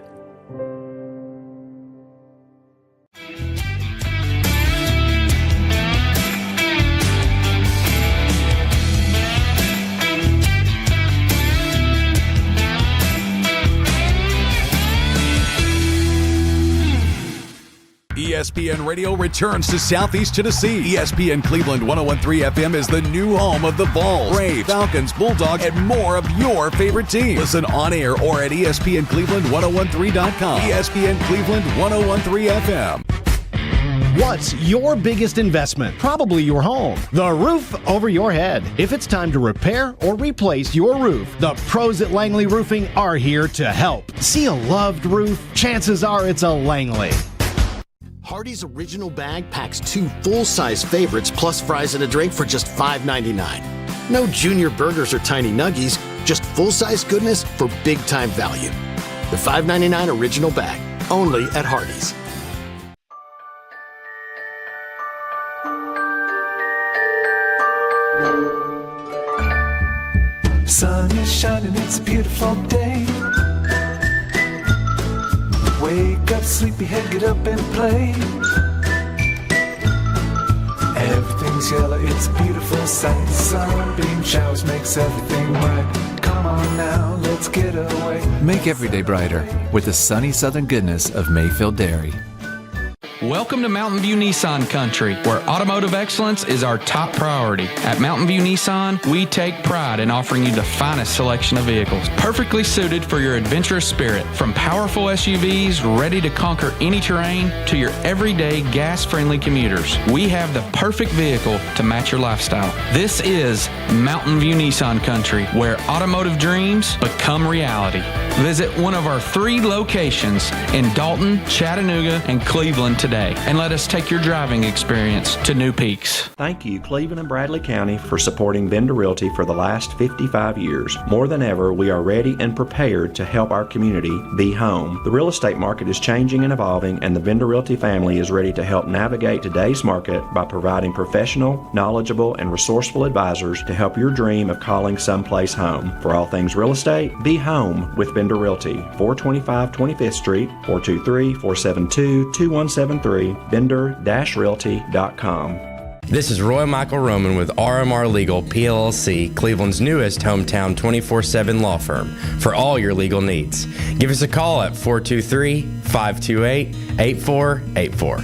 ESPN Radio returns to Southeast Tennessee. ESPN Cleveland 101.3 FM is the new home of the Vols, Braves, Falcons, Bulldogs, and more of your favorite teams. Listen on air or at ESPNCleveland1013.com. ESPN Cleveland 101.3 FM. What's your biggest investment? Probably your home. The roof over your head. If it's time to repair or replace your roof, the pros at Langley Roofing are here to help. See a loved roof? Chances are it's a Langley. Hardee's Original Bag packs 2 full-size favorites plus fries and a drink for just $5.99. No junior burgers or tiny nuggies, just full-size goodness for big-time value. The $5.99 Original Bag, only at Hardee's. Sun is shining, it's a beautiful day. Wake up, sleepyhead, get up and play. Everything's yellow, it's a beautiful sight. Sunbeam showers makes everything right. Come on now, let's get away. Make every day brighter with the sunny southern goodness of Mayfield Dairy. Welcome to Mountain View Nissan Country, where automotive excellence is our top priority. At Mountain View Nissan, we take pride in offering you the finest selection of vehicles, perfectly suited for your adventurous spirit. From powerful SUVs ready to conquer any terrain to your everyday gas-friendly commuters, we have the perfect vehicle to match your lifestyle. This is Mountain View Nissan Country, where automotive dreams become reality. Visit one of our 3 locations in Dalton, Chattanooga, and Cleveland today, and let us take your driving experience to new peaks. Thank you, Cleveland and Bradley County, for supporting Vendor Realty for the last 55 years. More than ever, we are ready and prepared to help our community be home. The real estate market is changing and evolving, and the Vendor Realty family is ready to help navigate today's market by providing professional, knowledgeable, and resourceful advisors to help your dream of calling someplace home. For all things real estate, be home with Vendor Realty, 425 25th Street, 423-472-2173, vendor-realty.com. This is Roy Michael Roman with RMR Legal PLLC, Cleveland's newest hometown 24/7 law firm for all your legal needs. Give us a call at 423-528-8484.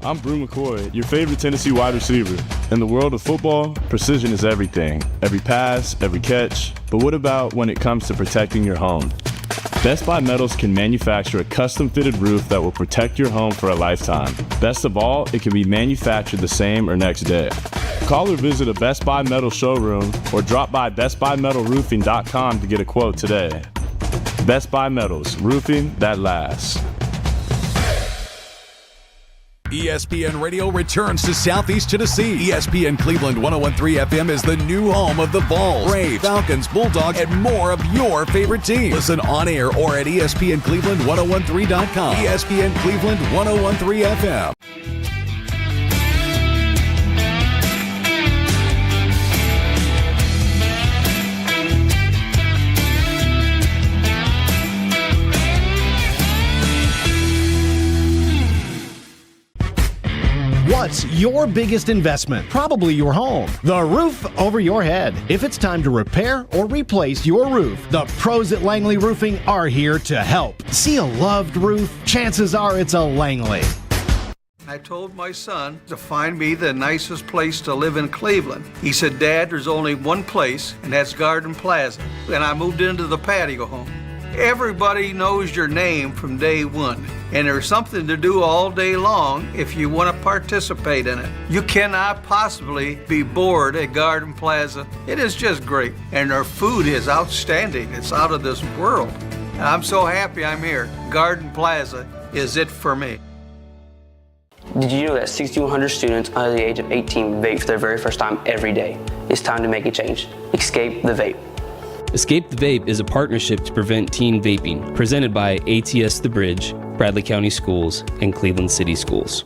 I'm Brew McCoy, your favorite Tennessee wide receiver. In the world of football, precision is everything. Every pass, every catch. But what about when it comes to protecting your home? Best Buy Metals can manufacture a custom-fitted roof that will protect your home for a lifetime. Best of all, it can be manufactured the same or next day. Call or visit a Best Buy Metal showroom or drop by bestbuymetalroofing.com to get a quote today. Best Buy Metals, roofing that lasts. ESPN Radio returns to Southeast Tennessee. ESPN Cleveland 101.3 FM is the new home of the Vols, Braves, Falcons, Bulldogs, and more of your favorite teams. Listen on air or at ESPNCleveland1013.com. ESPN Cleveland 101.3 FM. What's your biggest investment? Probably your home. The roof over your head. If it's time to repair or replace your roof, the pros at Langley Roofing are here to help. See a loved roof? Chances are it's a Langley. I told my son to find me the nicest place to live in Cleveland. He said, Dad, there's only one place, and that's Garden Plaza. And I moved into the patio home. Everybody knows your name from day one, and there's something to do all day long if you want to participate in it. You cannot possibly be bored at Garden Plaza. It is just great, and their food is outstanding. It's out of this world. I'm so happy I'm here. Garden Plaza is it for me. Did you know that 6,100 students under the age of 18 vape for their very first time every day? It's time to make a change. Escape the vape. Escape the Vape is a partnership to prevent teen vaping, presented by ATS The Bridge, Bradley County Schools, and Cleveland City Schools.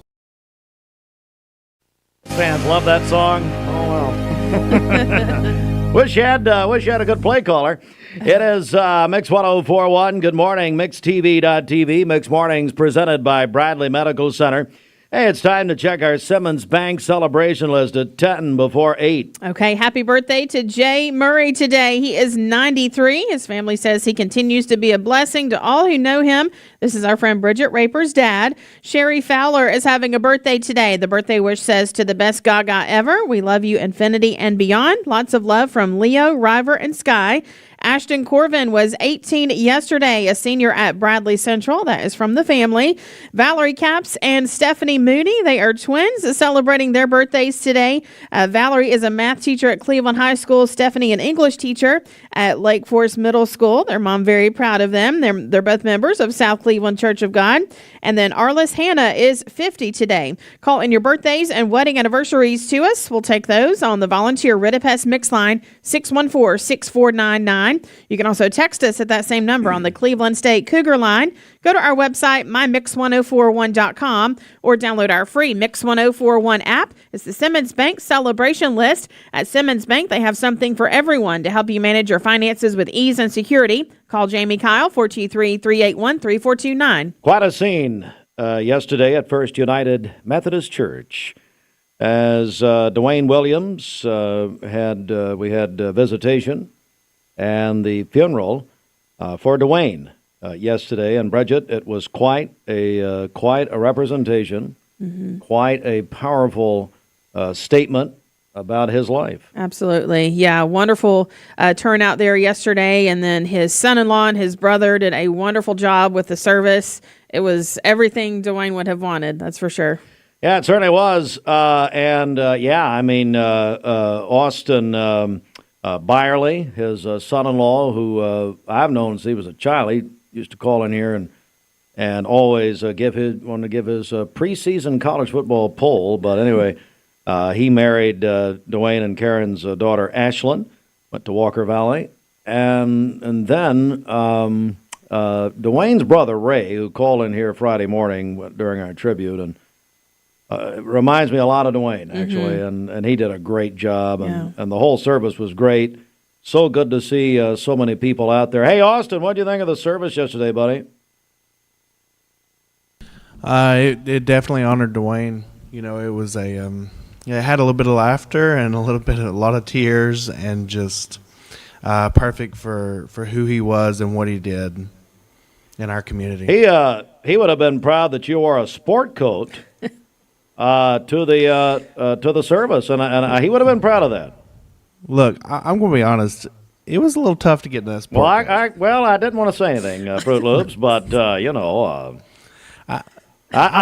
Fans love that song. Oh, well. Wish you had a good play caller. It is Mix 1041. Good morning, MixTV.tv. Mix Mornings presented by Bradley Medical Center. Hey, it's time to check our Simmons Bank celebration list at 10 before 8. Okay, happy birthday to Jay Murray today. He is 93. His family says he continues to be a blessing to all who know him. This is our friend Bridget Raper's dad. Sherry Fowler is having a birthday today. The birthday wish says, to the best Gaga ever, we love you infinity and beyond. Lots of love from Leo, River, and Sky. Ashton Corvin was 18 yesterday, a senior at Bradley Central. That is from the family. Valerie Capps and Stephanie Mooney, they are twins, celebrating their birthdays today. Valerie is a math teacher at Cleveland High School. Stephanie, an English teacher at Lake Forest Middle School. Their mom very proud of them. They're both members of South Cleveland Church of God. And then Arliss Hannah is 50 today. Call in your birthdays and wedding anniversaries to us. We'll take those on the volunteer Ridipest Mix line, 614-6499. You can also text us at that same number on the Cleveland State Cougar line. Go to our website, mymix1041.com, or download our free Mix 1041 app. It's the Simmons Bank celebration list. At Simmons Bank, they have something for everyone to help you manage your finances with ease and security. Call Jamie Kyle, 423-381-3429. Quite a scene yesterday at First United Methodist Church. As Dwayne Williams we had visitation and the funeral for Dwayne yesterday. And Bridget, it was quite a representation, quite a powerful statement about his life. Absolutely. Yeah, wonderful turnout there yesterday. And then his son-in-law and his brother did a wonderful job with the service. It was everything Dwayne would have wanted, that's for sure. Yeah, it certainly was. Austin Byerly, his son-in-law, who I've known since he was a child, he used to call in here and always wanted to give his preseason college football poll. But anyway, he married Dwayne and Karen's daughter Ashlyn, went to Walker Valley, and then Dwayne's brother Ray, who called in here Friday morning during our tribute, and it reminds me a lot of Dwayne, actually, and he did a great job, and the whole service was great. So good to see so many people out there. Hey, Austin, what do you think of the service yesterday, buddy? It definitely honored Dwayne. You know, it was it had a little bit of laughter and a lot of tears, and just perfect for who he was and what he did in our community. He would have been proud that you wore a sport coat to the service, and he would have been proud of that. Look, I'm going to be honest. It was a little tough to get in that sport. I didn't want to say anything, Fruit Loops, but I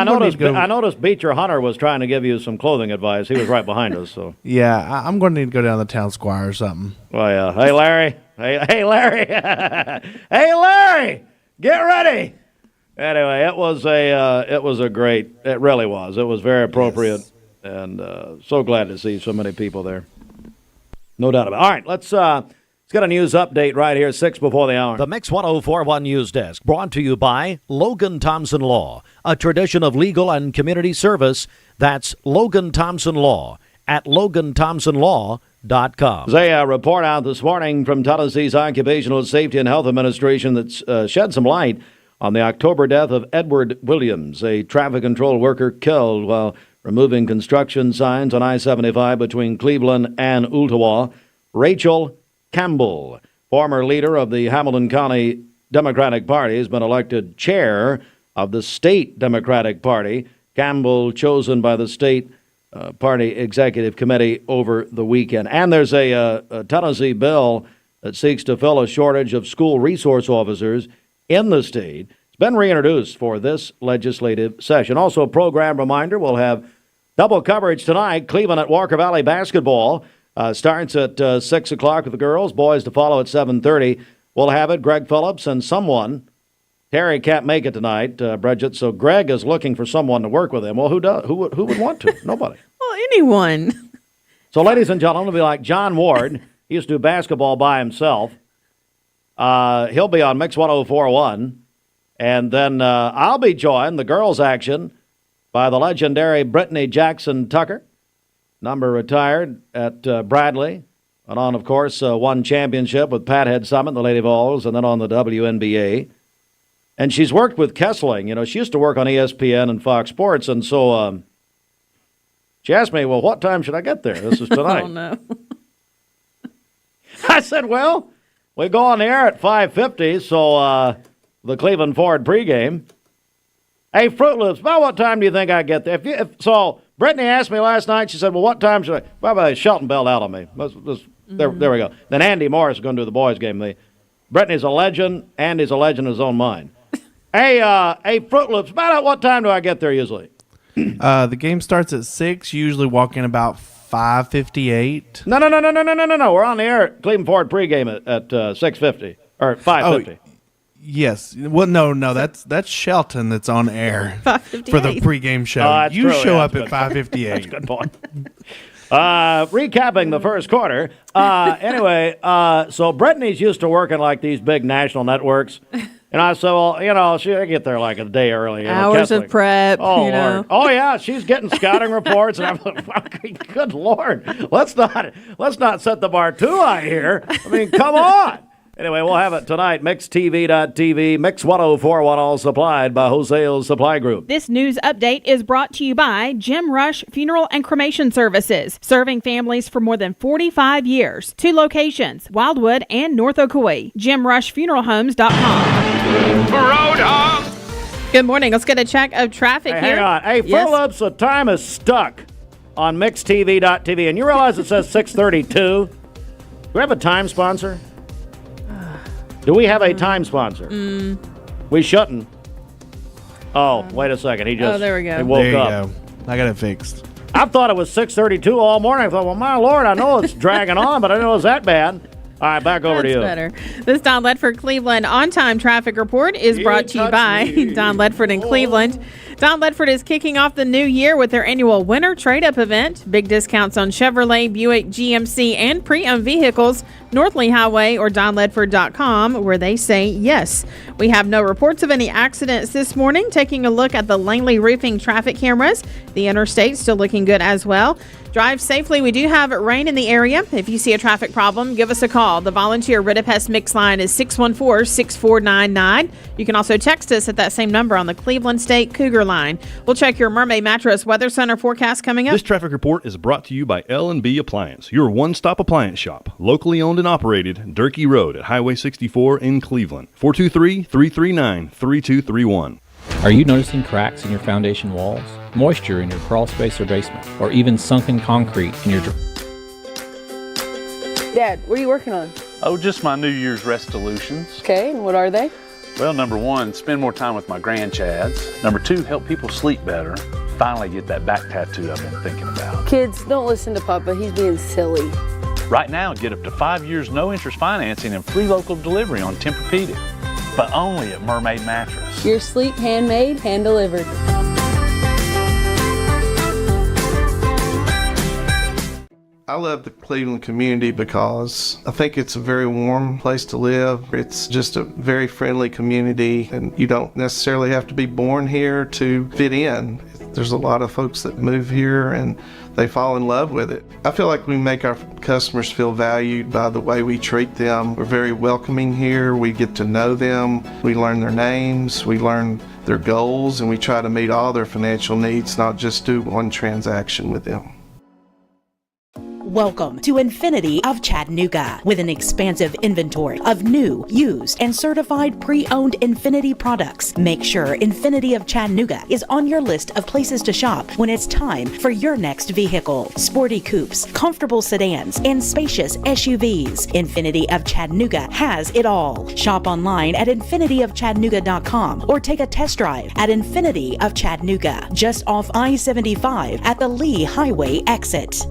noticed Beecher Hunter was trying to give you some clothing advice. He was right behind us. So yeah, I'm going to need to go down to the town square or something. Well, yeah. Hey, Larry. Hey, Larry. Hey, Larry. Get ready. Anyway, it really was. It was very appropriate, and so glad to see so many people there. No doubt about it. All right, let's get a news update right here, 6 before the hour. The Mix 1041 News Desk, brought to you by Logan Thompson Law, a tradition of legal and community service. That's Logan Thompson Law at LoganThompsonLaw.com. There's a report out this morning from Tennessee's Occupational Safety and Health Administration that's shed some light on the October death of Edward Williams, a traffic control worker killed while removing construction signs on I-75 between Cleveland and Ooltewah. Rachel Campbell, former leader of the Hamilton County Democratic Party, has been elected chair of the state Democratic Party. Campbell chosen by the state party executive committee over the weekend. And there's a Tennessee bill that seeks to fill a shortage of school resource officers in the state. It's been reintroduced for this legislative session. Also, a program reminder, we'll have double coverage tonight. Cleveland at Walker Valley basketball starts at 6 o'clock with the girls. Boys to follow at 7:30. We'll have it. Greg Phillips and someone. Terry can't make it tonight, Bridget, so Greg is looking for someone to work with him. Well, who does? Who would want to? Nobody. Well, anyone. So, ladies and gentlemen, it'll be like John Ward. He used to do basketball by himself. He'll be on Mix 1041. And then I'll be joined, the girls' action, by the legendary Brittany Jackson Tucker, number retired at Bradley. And on, of course, won championship with Pat Head Summit, the Lady Vols, and then on the WNBA. And she's worked with Kessling. She used to work on ESPN and Fox Sports. And so she asked me, well, what time should I get there? This is tonight. Oh, no. I said, well, we go on the air at 5:50, so the Cleveland Ford pregame. Hey, Fruit Loops, about what time do you think I get there? So Brittany asked me last night, she said, well, what time should I? Bye-bye, Shelton belled out on me. There we go. Then Andy Morris is going to do the boys' game. Brittany's a legend. Andy's a legend in his own mind. Hey, Fruit Loops, about at what time do I get there usually? The game starts at 6, usually walk in about 5:58. No. We're on the air at Cleveland Ford pregame at 6:50 or 5:50. Yes. Well, no, that's Shelton that's on air for the pregame show. You true, show yeah, up at 5:58. That's a good point. Recapping the first quarter. Anyway, so Brittany's used to working like these big national networks. And I said, well, she'll get there like a day early. Hours of prep, Lord. Oh, yeah, she's getting scouting reports. And I'm like, good Lord, let's not set the bar too high here. I mean, come on. Anyway, we'll have it tonight. MixTV.tv, Mix 104.1, all supplied by Jose's Supply Group. This news update is brought to you by Jim Rush Funeral and Cremation Services, serving families for more than 45 years. 2 locations, Wildwood and North Ocoee. JimRushFuneralHomes.com. Roadhog! Good morning. Let's get a check of traffic here. Hang on. Hey, Fruit Loops, the time is stuck on MixTV.tv. And you realize it says 6:32? Do we have a time sponsor? Do we have a time sponsor? We shouldn't. Oh, wait a second. there we go. He woke there you up. go. I got it fixed. I thought it was 6:32 all morning. I thought, well, my Lord, I know it's dragging on, but I didn't know it was that bad. All right, back over to you. That's better. This Don Ledford Cleveland on-time traffic report is brought to you by Don Ledford in Cleveland. Don Ledford is kicking off the new year with their annual Winter Trade-Up event. Big discounts on Chevrolet, Buick, GMC, and pre-owned vehicles. North Lee Highway or DonLedford.com, where they say yes. We have no reports of any accidents this morning. Taking a look at the Langley Roofing traffic cameras. The interstate still looking good as well. Drive safely. We do have rain in the area. If you see a traffic problem, give us a call. The volunteer Ridipest Mix line is 614-6499. You can also text us at that same number on the Cleveland State Cougar line. We'll check your Mermaid Mattress Weather Center forecast coming up. This traffic report is brought to you by L&B Appliance, your one-stop appliance shop, locally owned and operated, Durkee Road at Highway 64 in Cleveland. 423-339-3231. Are you noticing cracks in your foundation walls, moisture in your crawl space or basement, or even sunken concrete in your... Dad, what are you working on? Oh, just my New Year's resolutions. Okay, and what are they? Well, number 1, spend more time with my grandchads. Number 2, help people sleep better. Finally get that back tattoo I've been thinking about. Kids, don't listen to Papa. He's being silly. Right now, get up to 5 years no-interest financing and free local delivery on Tempur-Pedic, but only at Mermaid Mattress. Your sleep handmade, hand-delivered. I love the Cleveland community because I think it's a very warm place to live. It's just a very friendly community, and you don't necessarily have to be born here to fit in. There's a lot of folks that move here and they fall in love with it. I feel like we make our customers feel valued by the way we treat them. We're very welcoming here. We get to know them. We learn their names. We learn their goals, and we try to meet all their financial needs, not just do one transaction with them. Welcome to Infinity of Chattanooga. With an expansive inventory of new, used, and certified pre-owned Infinity products, make sure Infinity of Chattanooga is on your list of places to shop when it's time for your next vehicle. Sporty coupes, comfortable sedans, and spacious SUVs. Infinity of Chattanooga has it all. Shop online at infinityofchattanooga.com or take a test drive at Infinity of Chattanooga, just off I-75 at the Lee Highway exit.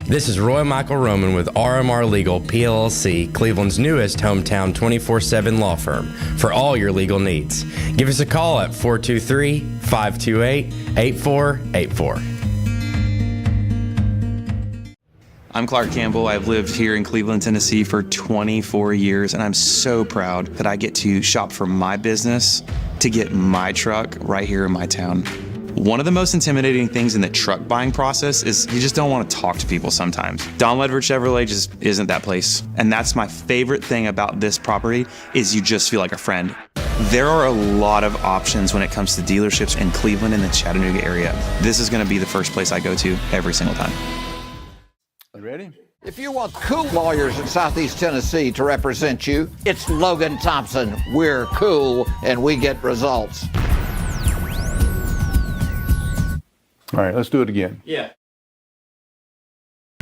This is Roy Michael Roman with RMR Legal PLLC, Cleveland's newest hometown 24/7 law firm for all your legal needs. Give us a call at 423-528-8484. I'm Clark Campbell. I've lived here in Cleveland, Tennessee for 24 years, and I'm so proud that I get to shop for my business to get my truck right here in my town. One of the most intimidating things in the truck buying process is you just don't want to talk to people sometimes. Don Ledford Chevrolet just isn't that place. And that's my favorite thing about this property is you just feel like a friend. There are a lot of options when it comes to dealerships in Cleveland and the Chattanooga area. This is going to be the first place I go to every single time. Ready? If you want cool lawyers in Southeast Tennessee to represent you, it's Logan Thompson. We're cool and we get results. All right, let's do it again. Yeah.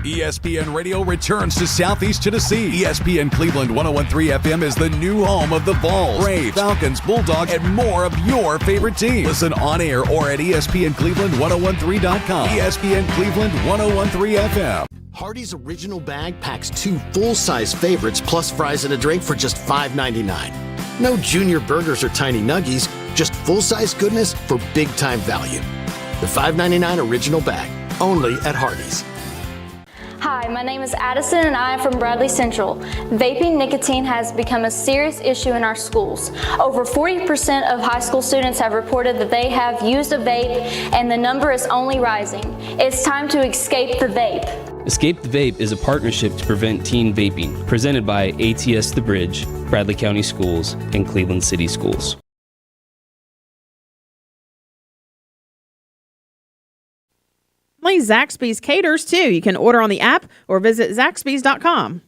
ESPN Radio returns to Southeast Tennessee. ESPN Cleveland 101.3 FM is the new home of the Vols, Braves, Falcons, Bulldogs, and more of your favorite teams. Listen on air or at ESPNCleveland1013.com. ESPN Cleveland 101.3 FM. Hardee's Original Bag packs 2 full-size favorites plus fries and a drink for just $5.99. No junior burgers or tiny nuggies, just full-size goodness for big-time value. The $5.99 Original Bag, only at Hardee's. Hi, my name is Addison and I am from Bradley Central. Vaping nicotine has become a serious issue in our schools. Over 40% of high school students have reported that they have used a vape, and the number is only rising. It's time to escape the vape. Escape the Vape is a partnership to prevent teen vaping, presented by ATS The Bridge, Bradley County Schools, and Cleveland City Schools. Zaxby's caters too. You can order on the app or visit Zaxby's.com.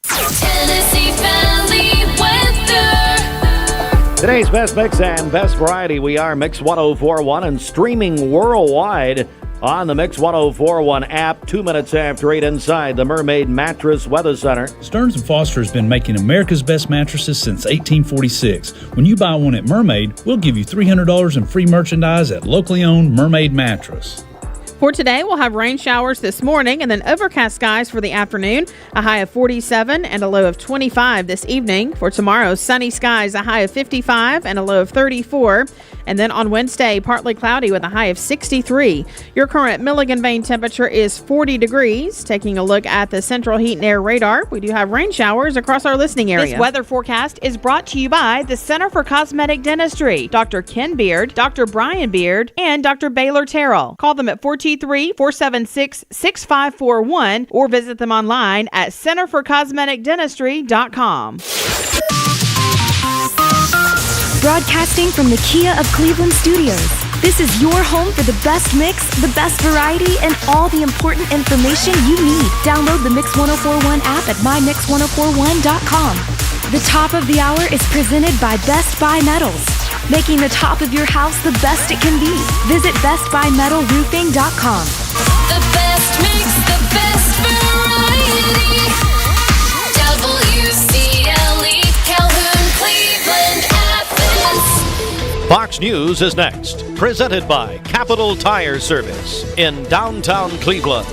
Tennessee Valley weather. Today's best mix and best variety. We are Mix 104.1 and streaming worldwide on the Mix 104.1 app. 2 minutes after 8 inside the Mermaid Mattress Weather Center. Stearns & Foster has been making America's best mattresses since 1846. When you buy one at Mermaid, we'll give you $300 in free merchandise at locally owned Mermaid Mattress. For today, we'll have rain showers this morning and then overcast skies for the afternoon, a high of 47 and a low of 25 this evening. For tomorrow, sunny skies, a high of 55 and a low of 34. And then on Wednesday, partly cloudy with a high of 63. Your current Milligan Vane temperature is 40 degrees. Taking a look at the Central Heat and Air radar, we do have rain showers across our listening area. This weather forecast is brought to you by the Center for Cosmetic Dentistry, Dr. Ken Beard, Dr. Brian Beard, and Dr. Baylor Terrell. Call them at 423-476-6541 or visit them online at centerforcosmeticdentistry.com. Broadcasting from the Kia of Cleveland studios. This is your home for the best mix, the best variety, and all the important information you need. Download the Mix 1041 app at mymix1041.com. The top of the hour is presented by Best Buy Metals, making the top of your house the best it can be. Visit bestbuymetalroofing.com. The best mix, the best variety. WCLE, Calhoun, Cleveland, Athens. Fox News is next, presented by Capital Tire Service in downtown Cleveland.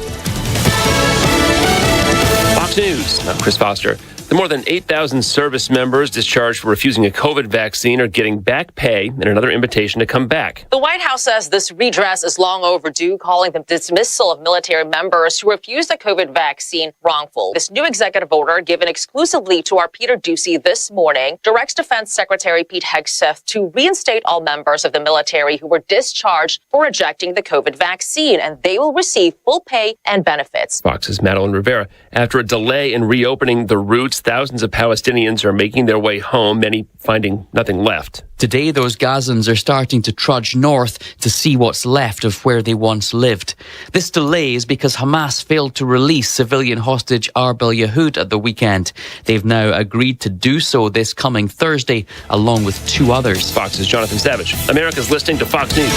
Fox News, I'm Chris Foster. The more than 8,000 service members discharged for refusing a COVID vaccine are getting back pay and another invitation to come back. The White House says this redress is long overdue, calling the dismissal of military members who refused the COVID vaccine wrongful. This new executive order, given exclusively to our Peter Doocy this morning, directs Defense Secretary Pete Hegseth to reinstate all members of the military who were discharged for rejecting the COVID vaccine, and they will receive full pay and benefits. Fox's Madeline Rivera. After a delay in reopening the routes, thousands of Palestinians are making their way home, many finding nothing left. Today, those Gazans are starting to trudge north to see what's left of where they once lived. This delay is because Hamas failed to release civilian hostage Arbel Yehud at the weekend. They've now agreed to do so this coming Thursday, along with 2 others. Fox's Jonathan Savage. America's listening to Fox News.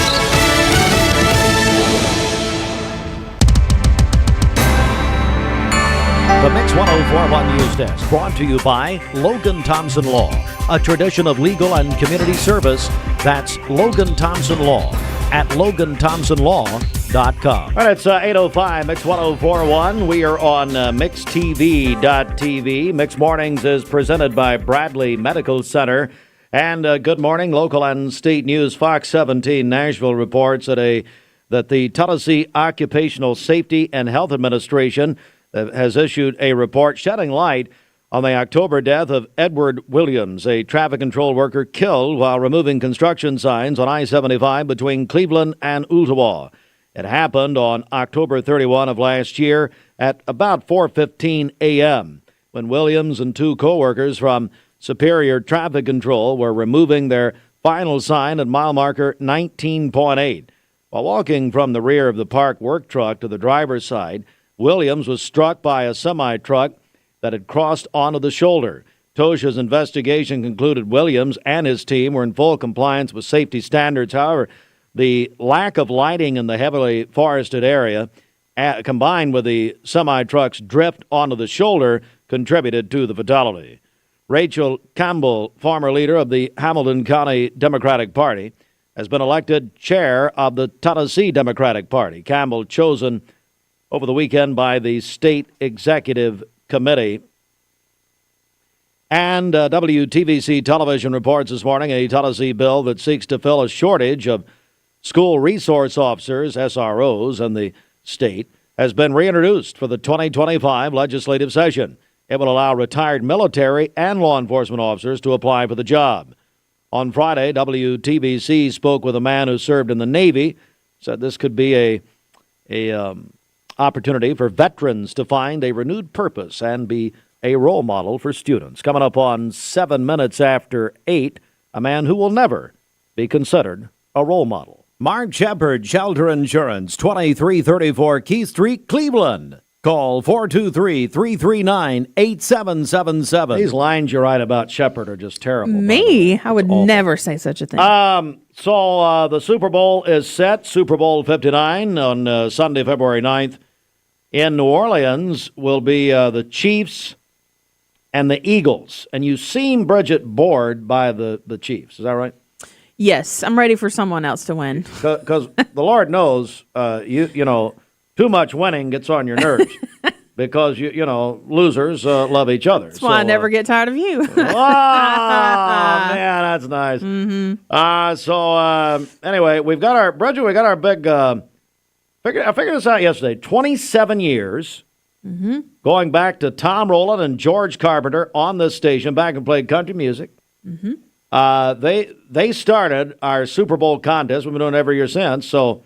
The Mix 104.1 News Desk, brought to you by Logan Thompson Law, a tradition of legal and community service. That's Logan Thompson Law at LoganThompsonLaw.com. All right, it's 8:05, Mix 104.1. We are on MixTV.tv. Mix Mornings is presented by Bradley Medical Center. And good morning, local and state news. Fox 17 Nashville reports that the Tennessee Occupational Safety and Health Administration has issued a report shedding light on the October death of Edward Williams, a traffic control worker killed while removing construction signs on I-75 between Cleveland and Ooltewah. It happened on October 31 of last year at about 4:15 a.m. when Williams and 2 co-workers from Superior Traffic Control were removing their final sign at mile marker 19.8. While walking from the rear of the parked work truck to the driver's side, Williams was struck by a semi-truck that had crossed onto the shoulder. Tosha's investigation concluded Williams and his team were in full compliance with safety standards. However, the lack of lighting in the heavily forested area, combined with the semi-truck's drift onto the shoulder, contributed to the fatality. Rachel Campbell, former leader of the Hamilton County Democratic Party, has been elected chair of the Tennessee Democratic Party. Campbell chosen over the weekend by the state executive committee. And WTVC television reports this morning a Tennessee bill that seeks to fill a shortage of school resource officers, SROs, in the state has been reintroduced for the 2025 legislative session. It will allow retired military and law enforcement officers to apply for the job. On Friday, WTVC spoke with a man who served in the Navy, said this could be a opportunity for veterans to find a renewed purpose and be a role model for students. Coming up on 7 minutes after 8, a man who will never be considered a role model. Mark Shepard, Shelter Insurance, 2334 Keith Street, Cleveland. Call 423-339-8777. These lines you write about Shepard are just terrible. Me? I would never say such a thing. So the Super Bowl is set, Super Bowl 59 on Sunday, February 9th. In New Orleans will be the Chiefs and the Eagles. And you seem, Bridget, bored by the Chiefs. Is that right? Yes, I'm ready for someone else to win. Because the Lord knows, you know, too much winning gets on your nerves. Because, you know, losers love each other. That's why I never get tired of you. Oh, man, that's nice. Mm-hmm. Anyway, we got our big, I figured this out yesterday, 27 years, going back to Tom Rowland and George Carpenter on this station, back and played country music. They started our Super Bowl contest. We've been doing it every year since, so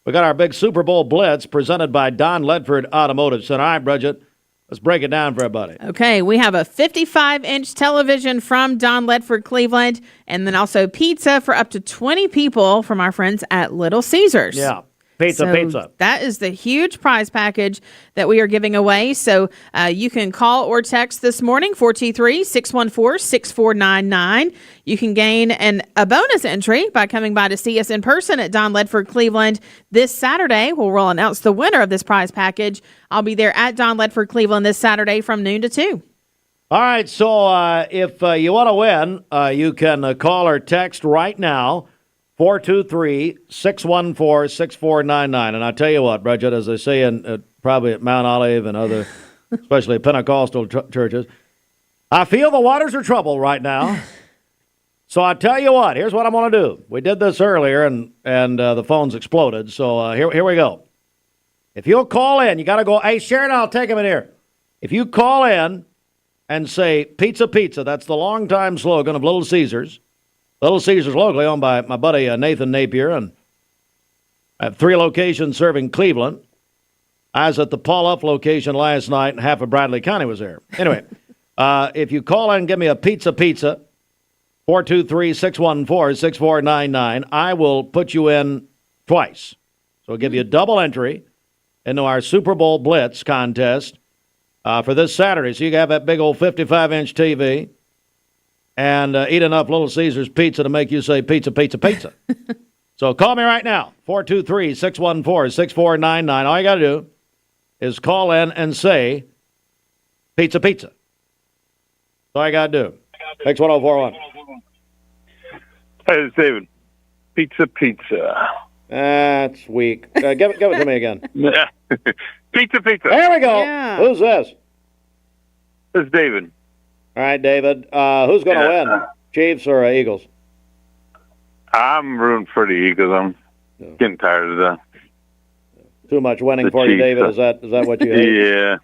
we got our big Super Bowl Blitz presented by Don Ledford Automotive Center. All right, Bridget, let's break it down for everybody. Okay, we have a 55-inch television from Don Ledford Cleveland, and then also pizza for up to 20 people from our friends at Little Caesars. Yeah. Pizza. That is the huge prize package that we are giving away. So you can call or text this morning, 423-614-6499. You can gain a bonus entry by coming by to see us in person at Don Ledford Cleveland this Saturday. We'll announce the winner of this prize package. I'll be there at Don Ledford Cleveland this Saturday from noon to 2. All right, so if you want to win, you can call or text right now. 423-614-6499. And I tell you what, Bridget, as they say probably at Mount Olive and other, especially Pentecostal churches, I feel the waters are troubled right now. So I tell you what, here's what I'm going to do. We did this earlier, and the phones exploded. So here we go. If you'll call in, you got to go, hey, Sharon, I'll take him in here. If you call in and say, pizza, that's the longtime slogan of Little Caesars. Little Caesars locally owned by my buddy Nathan Napier, and I have 3 locations serving Cleveland. I was at the Paul Up location last night, and half of Bradley County was there. Anyway, if you call in and give me a pizza, 423-614-6499, I will put you in twice. So I'll give you a double entry into our Super Bowl Blitz contest for this Saturday. So you can have that big old 55-inch TV. And eat enough Little Caesars pizza to make you say pizza. So call me right now, 423-614-6499. All you got to do is call in and say pizza. That's all you got to do. Next 1041. Hey, it's David. Pizza. That's weak. Give it to me again. Pizza. There we go. Yeah. Who's this? It's David. All right, David. Who's going to win, Chiefs or Eagles? I'm rooting for the Eagles. I'm getting tired of that. Too much winning for Chiefs, you, David. Is that what you hate? Yeah.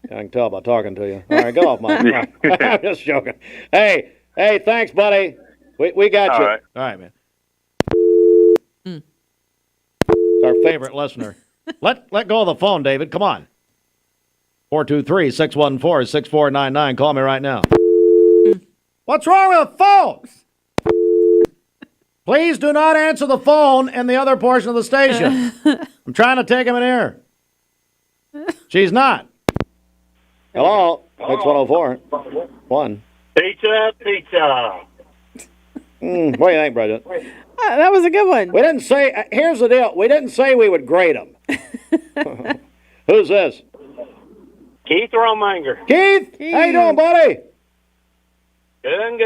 I can tell by talking to you. All right, get off my. I'm just joking. Hey, thanks, buddy. We got you. All right, man. It's our favorite listener. Let go of the phone, David. Come on. 423-614-6499. Call me right now. What's wrong with the phone? Please do not answer the phone in the other portion of the station. I'm trying to take him in here. She's not. Hello, Mix 104. One. Pizza. What do you think, Bridget? That was a good one. We didn't say, here's the deal. We didn't say we would grade them. Who's this? Keith Romanger. Keith, how you doing, buddy? Doing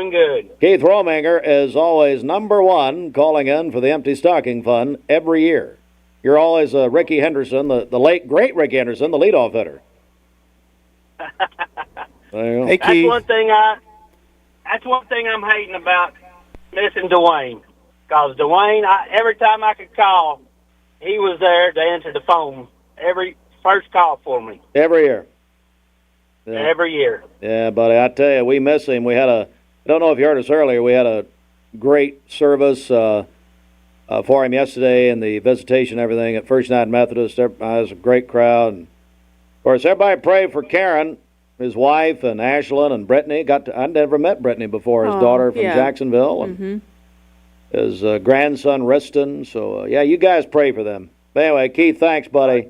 good. Keith Romanger is always number one calling in for the Empty Stocking Fund every year. You're always Ricky Henderson, the late, great Ricky Henderson, the leadoff hitter. There you go. Hey, Keith. That's one thing I'm hating about missing Dwayne. Because Dwayne, every time I could call, he was there to answer the phone. Every first call for me. Every year. Yeah. Every year. Yeah, buddy, I tell you, we miss him. I don't know if you heard us earlier, we had a great service for him yesterday and the visitation and everything at First United Methodist. It was a great crowd. And of course, everybody prayed for Karen, his wife, and Ashlyn and Brittany. I never met Brittany before, his daughter from Jacksonville, and his grandson, Riston. So, you guys pray for them. But anyway, Keith, thanks, buddy.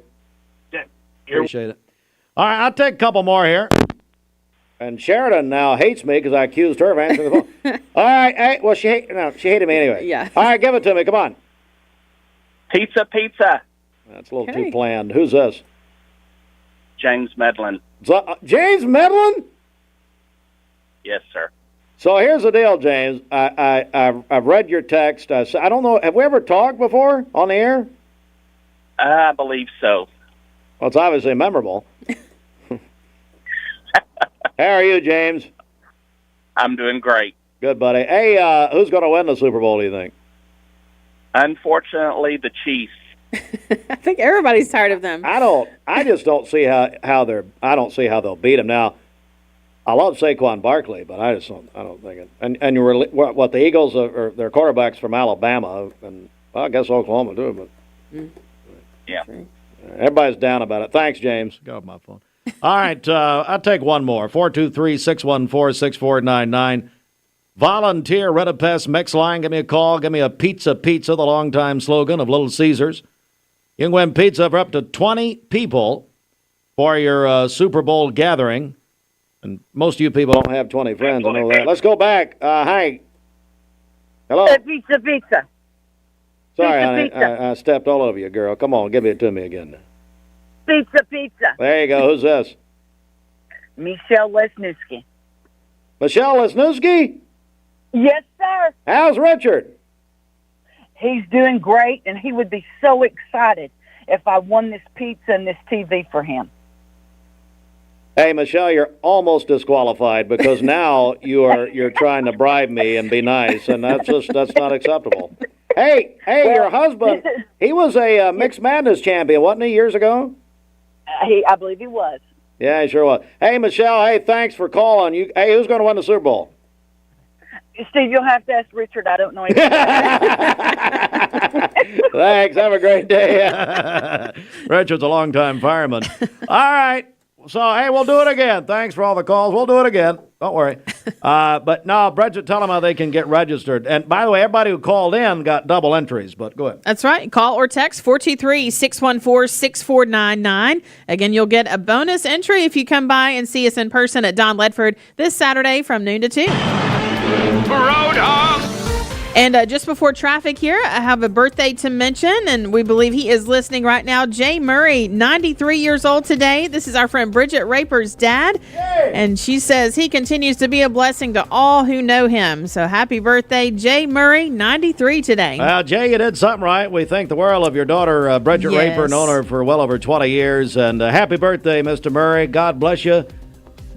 Appreciate it. All right, I'll take a couple more here. And Sheridan now hates me because I accused her of answering the phone. All right, hey, well, she hated me anyway. Yeah. All right, give it to me. Come on. Pizza. That's a little too bland. Who's this? James Medlin. James Medlin? Yes, sir. So here's the deal, James. I've read your text. I don't know. Have we ever talked before on the air? I believe so. Well, it's obviously memorable. How are you, James? I'm doing great. Good, buddy. Hey, who's going to win the Super Bowl, do you think? Unfortunately, the Chiefs. I think everybody's tired of them. I just don't see how they'll beat them. Now, I love Saquon Barkley, but I don't think it. And you were what the Eagles are their quarterbacks from Alabama, and I guess Oklahoma too. But yeah, everybody's down about it. Thanks, James. Got off my phone. All right, I'll take one more. 423-614-6499. Volunteer Redipest Mix Line. Give me a call. Give me a pizza, the longtime slogan of Little Caesars. You can win pizza for up to 20 people for your Super Bowl gathering. And most of you people don't have 20 friends. I know that. Let's go back. Hi. Hello. Pizza. Sorry, honey. I stepped all over you, girl. Come on, give it to me again. Pizza. There you go. Who's this? Michelle Lesniewski. Michelle Lesniewski? Yes, sir. How's Richard? He's doing great, and he would be so excited if I won this pizza and this TV for him. Hey, Michelle, you're almost disqualified because now you're trying to bribe me and be nice, and that's not acceptable. Hey, your husband, he was a Mixed Madness champion, wasn't he, years ago? I believe he was. Yeah, he sure was. Hey, Michelle, thanks for calling. Hey, who's going to win the Super Bowl? Steve, you'll have to ask Richard. I don't know anything. Thanks. Have a great day. Richard's a longtime fireman. All right. So, hey, we'll do it again. Thanks for all the calls. We'll do it again. Don't worry. But no, Bridget, tell them how they can get registered. And by the way, everybody who called in got double entries, but go ahead. That's right. Call or text 423-614-6499. Again, you'll get a bonus entry if you come by and see us in person at Don Ledford this Saturday from noon to 2. Roadhog! And just before traffic here, I have a birthday to mention, and we believe he is listening right now. Jay Murray, 93 years old today. This is our friend Bridget Raper's dad, and she says he continues to be a blessing to all who know him. So happy birthday, Jay Murray, 93 today. Well, Jay, you did something right. We think the world of your daughter, Bridget Raper, known her for well over 20 years. And happy birthday, Mr. Murray. God bless you.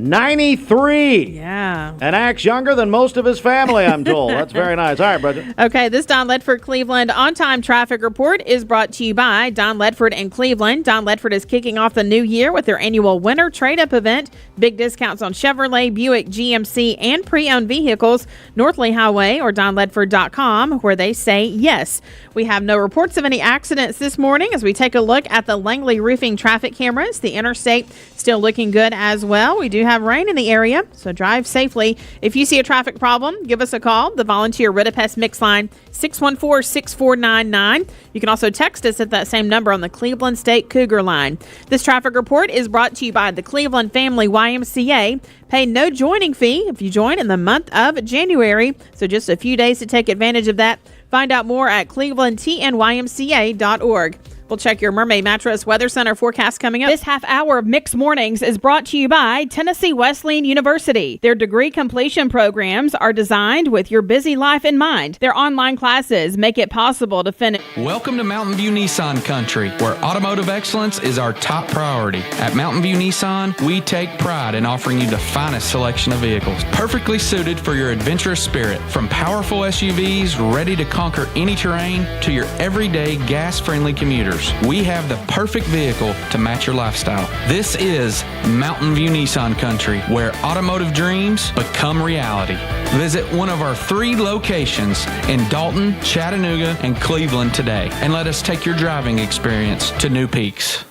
93. Yeah. And acts younger than most of his family, I'm told. That's very nice. All right, Bridget. Okay, this Don Ledford Cleveland on-time traffic report is brought to you by Don Ledford and Cleveland. Don Ledford is kicking off the new year with their annual winter trade-up event. Big discounts on Chevrolet, Buick, GMC, and pre-owned vehicles. Northley Highway or donledford.com, where they say yes. We have no reports of any accidents this morning as we take a look at the Langley Roofing traffic cameras. The interstate still looking good as well. We do have rain in the area, so drive safely. If you see a traffic problem, give us a call. The volunteer Ritapest Mix line, 614-6499. You can also text us at that same number on the Cleveland State Cougar line. This traffic report is brought to you by the Cleveland Family YMCA. Pay no joining fee if you join in the month of January, so just a few days to take advantage of that. Find out more at clevelandtnymca.org. We'll check your Mermaid Mattress Weather Center forecast coming up. This half hour of Mixed Mornings is brought to you by Tennessee Wesleyan University. Their degree completion programs are designed with your busy life in mind. Their online classes make it possible to finish. Welcome to Mountain View Nissan Country, where automotive excellence is our top priority. At Mountain View Nissan, we take pride in offering you the finest selection of vehicles, perfectly suited for your adventurous spirit. From powerful SUVs ready to conquer any terrain to your everyday gas-friendly commuters, we have the perfect vehicle to match your lifestyle. This is Mountain View Nissan Country, where automotive dreams become reality. Visit one of our 3 locations in Dalton, Chattanooga, and Cleveland today, and let us take your driving experience to new peaks.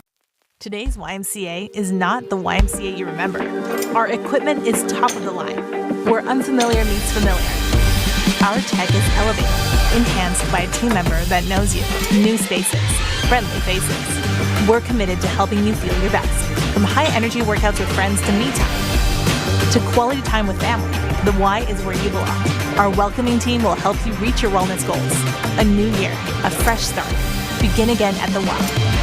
Today's YMCA is not the YMCA you remember. Our equipment is top of the line, where unfamiliar meets familiar. Our tech is elevated, enhanced by a team member that knows you. New spaces, friendly faces. We're committed to helping you feel your best. From high-energy workouts with friends to me time, to quality time with family, the Y is where you belong. Our welcoming team will help you reach your wellness goals. A new year, a fresh start. Begin again at the Y.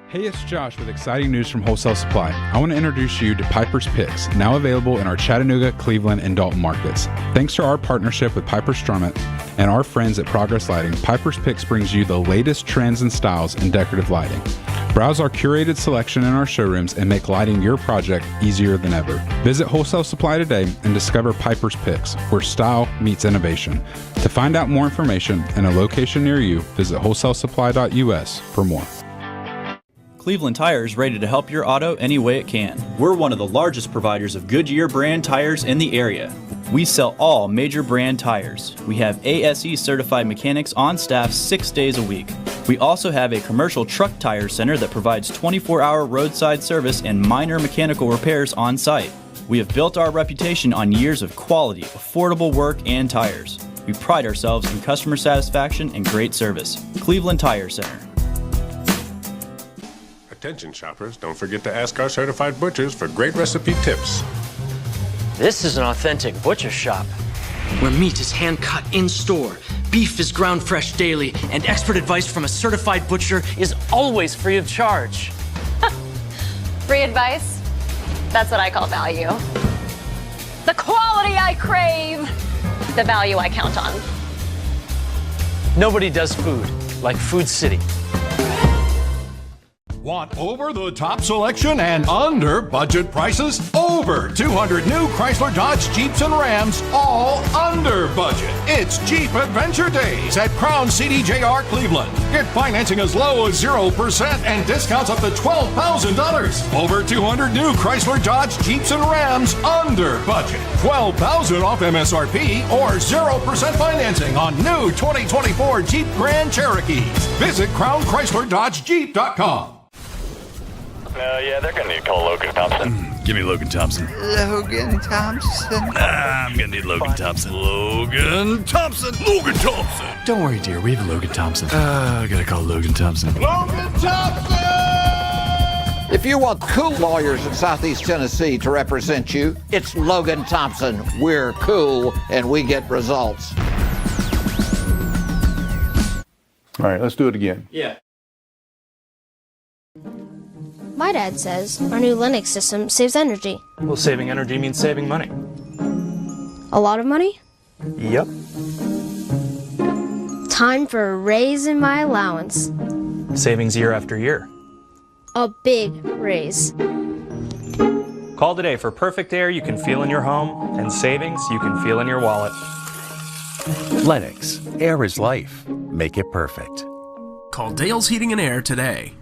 Hey, it's Josh with exciting news from Wholesale Supply. I want to introduce you to Piper's Picks, now available in our Chattanooga, Cleveland, and Dalton markets. Thanks to our partnership with Piper Strummett and our friends at Progress Lighting, Piper's Picks brings you the latest trends and styles in decorative lighting. Browse our curated selection in our showrooms and make lighting your project easier than ever. Visit Wholesale Supply today and discover Piper's Picks, where style meets innovation. To find out more information and a location near you, visit wholesalesupply.us for more. Cleveland Tire is ready to help your auto any way it can. We're one of the largest providers of Goodyear brand tires in the area. We sell all major brand tires. We have ASE certified mechanics on staff 6 days a week. We also have a commercial truck tire center that provides 24-hour roadside service and minor mechanical repairs on site. We have built our reputation on years of quality, affordable work and tires. We pride ourselves in customer satisfaction and great service. Cleveland Tire Center. Attention shoppers, don't forget to ask our certified butchers for great recipe tips. This is an authentic butcher shop, where meat is hand-cut in-store, beef is ground fresh daily, and expert advice from a certified butcher is always free of charge. Free advice? That's what I call value. The quality I crave, the value I count on. Nobody does food like Food City. Want over-the-top selection and under-budget prices? Over 200 new Chrysler, Dodge, Jeeps, and Rams, all under budget. It's Jeep Adventure Days at Crown CDJR Cleveland. Get financing as low as 0% and discounts up to $12,000. Over 200 new Chrysler, Dodge, Jeeps, and Rams under budget. $12,000 off MSRP or 0% financing on new 2024 Jeep Grand Cherokees. Visit CrownChryslerDodgeJeep.com. Yeah, they're going to need to call Logan Thompson. Give me Logan Thompson. Logan Thompson? I'm going to need Logan Thompson. Logan Thompson! Logan Thompson! Don't worry, dear. We have Logan Thompson. I got to call Logan Thompson. Logan Thompson! If you want cool lawyers in Southeast Tennessee to represent you, it's Logan Thompson. We're cool and we get results. All right, let's do it again. Yeah. My dad says our new Linux system saves energy. Well, saving energy means saving money. A lot of money? Yep. Time for a raise in my allowance. Savings year after year. A big raise. Call today for perfect air you can feel in your home and savings you can feel in your wallet. Lennox. Air is life. Make it perfect. Call Dale's Heating and Air today.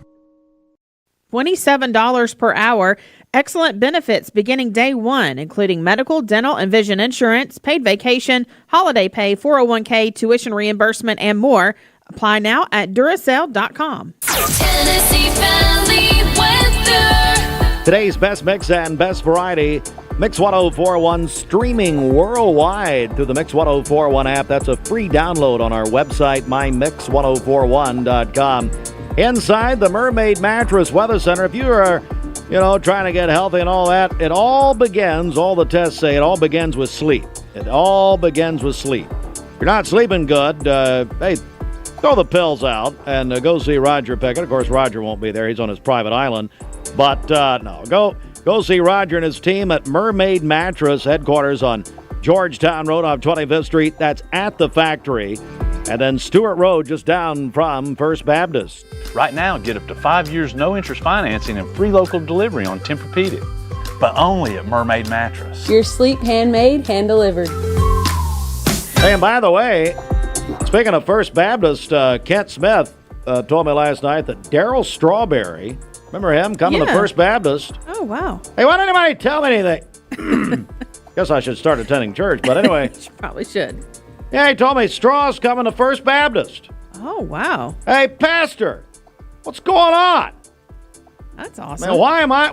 $27 per hour. Excellent benefits beginning day one, including medical, dental, and vision insurance, paid vacation, holiday pay, 401k, tuition reimbursement, and more. Apply now at Duracell.com. Tennessee Valley weather. Today's best mix and best variety, Mix 1041 streaming worldwide through the Mix 1041 app. That's a free download on our website, mymix1041.com. Inside the Mermaid Mattress Weather Center, if you are, trying to get healthy and all that, all the tests say it all begins with sleep. It all begins with sleep. If you're not sleeping good, hey, throw the pills out and go see Roger Pickett. Of course, Roger won't be there. He's on his private island. But, no, go see Roger and his team at Mermaid Mattress, headquarters on Georgetown Road off 25th Street. That's at the factory. And then Stewart Road, just down from First Baptist. Right now, get up to 5 years no-interest financing and free local delivery on Tempur-Pedic. But only at Mermaid Mattress. Your sleep handmade, hand-delivered. Hey, and by the way, speaking of First Baptist, Kent Smith told me last night that Darryl Strawberry, remember him coming to First Baptist? Oh, wow. Hey, why didn't anybody tell me anything? Guess I should start attending church, but anyway. You probably should. Yeah, he told me Straw's coming to First Baptist. Oh, wow. Hey, Pastor, what's going on? That's awesome. Man, why am I?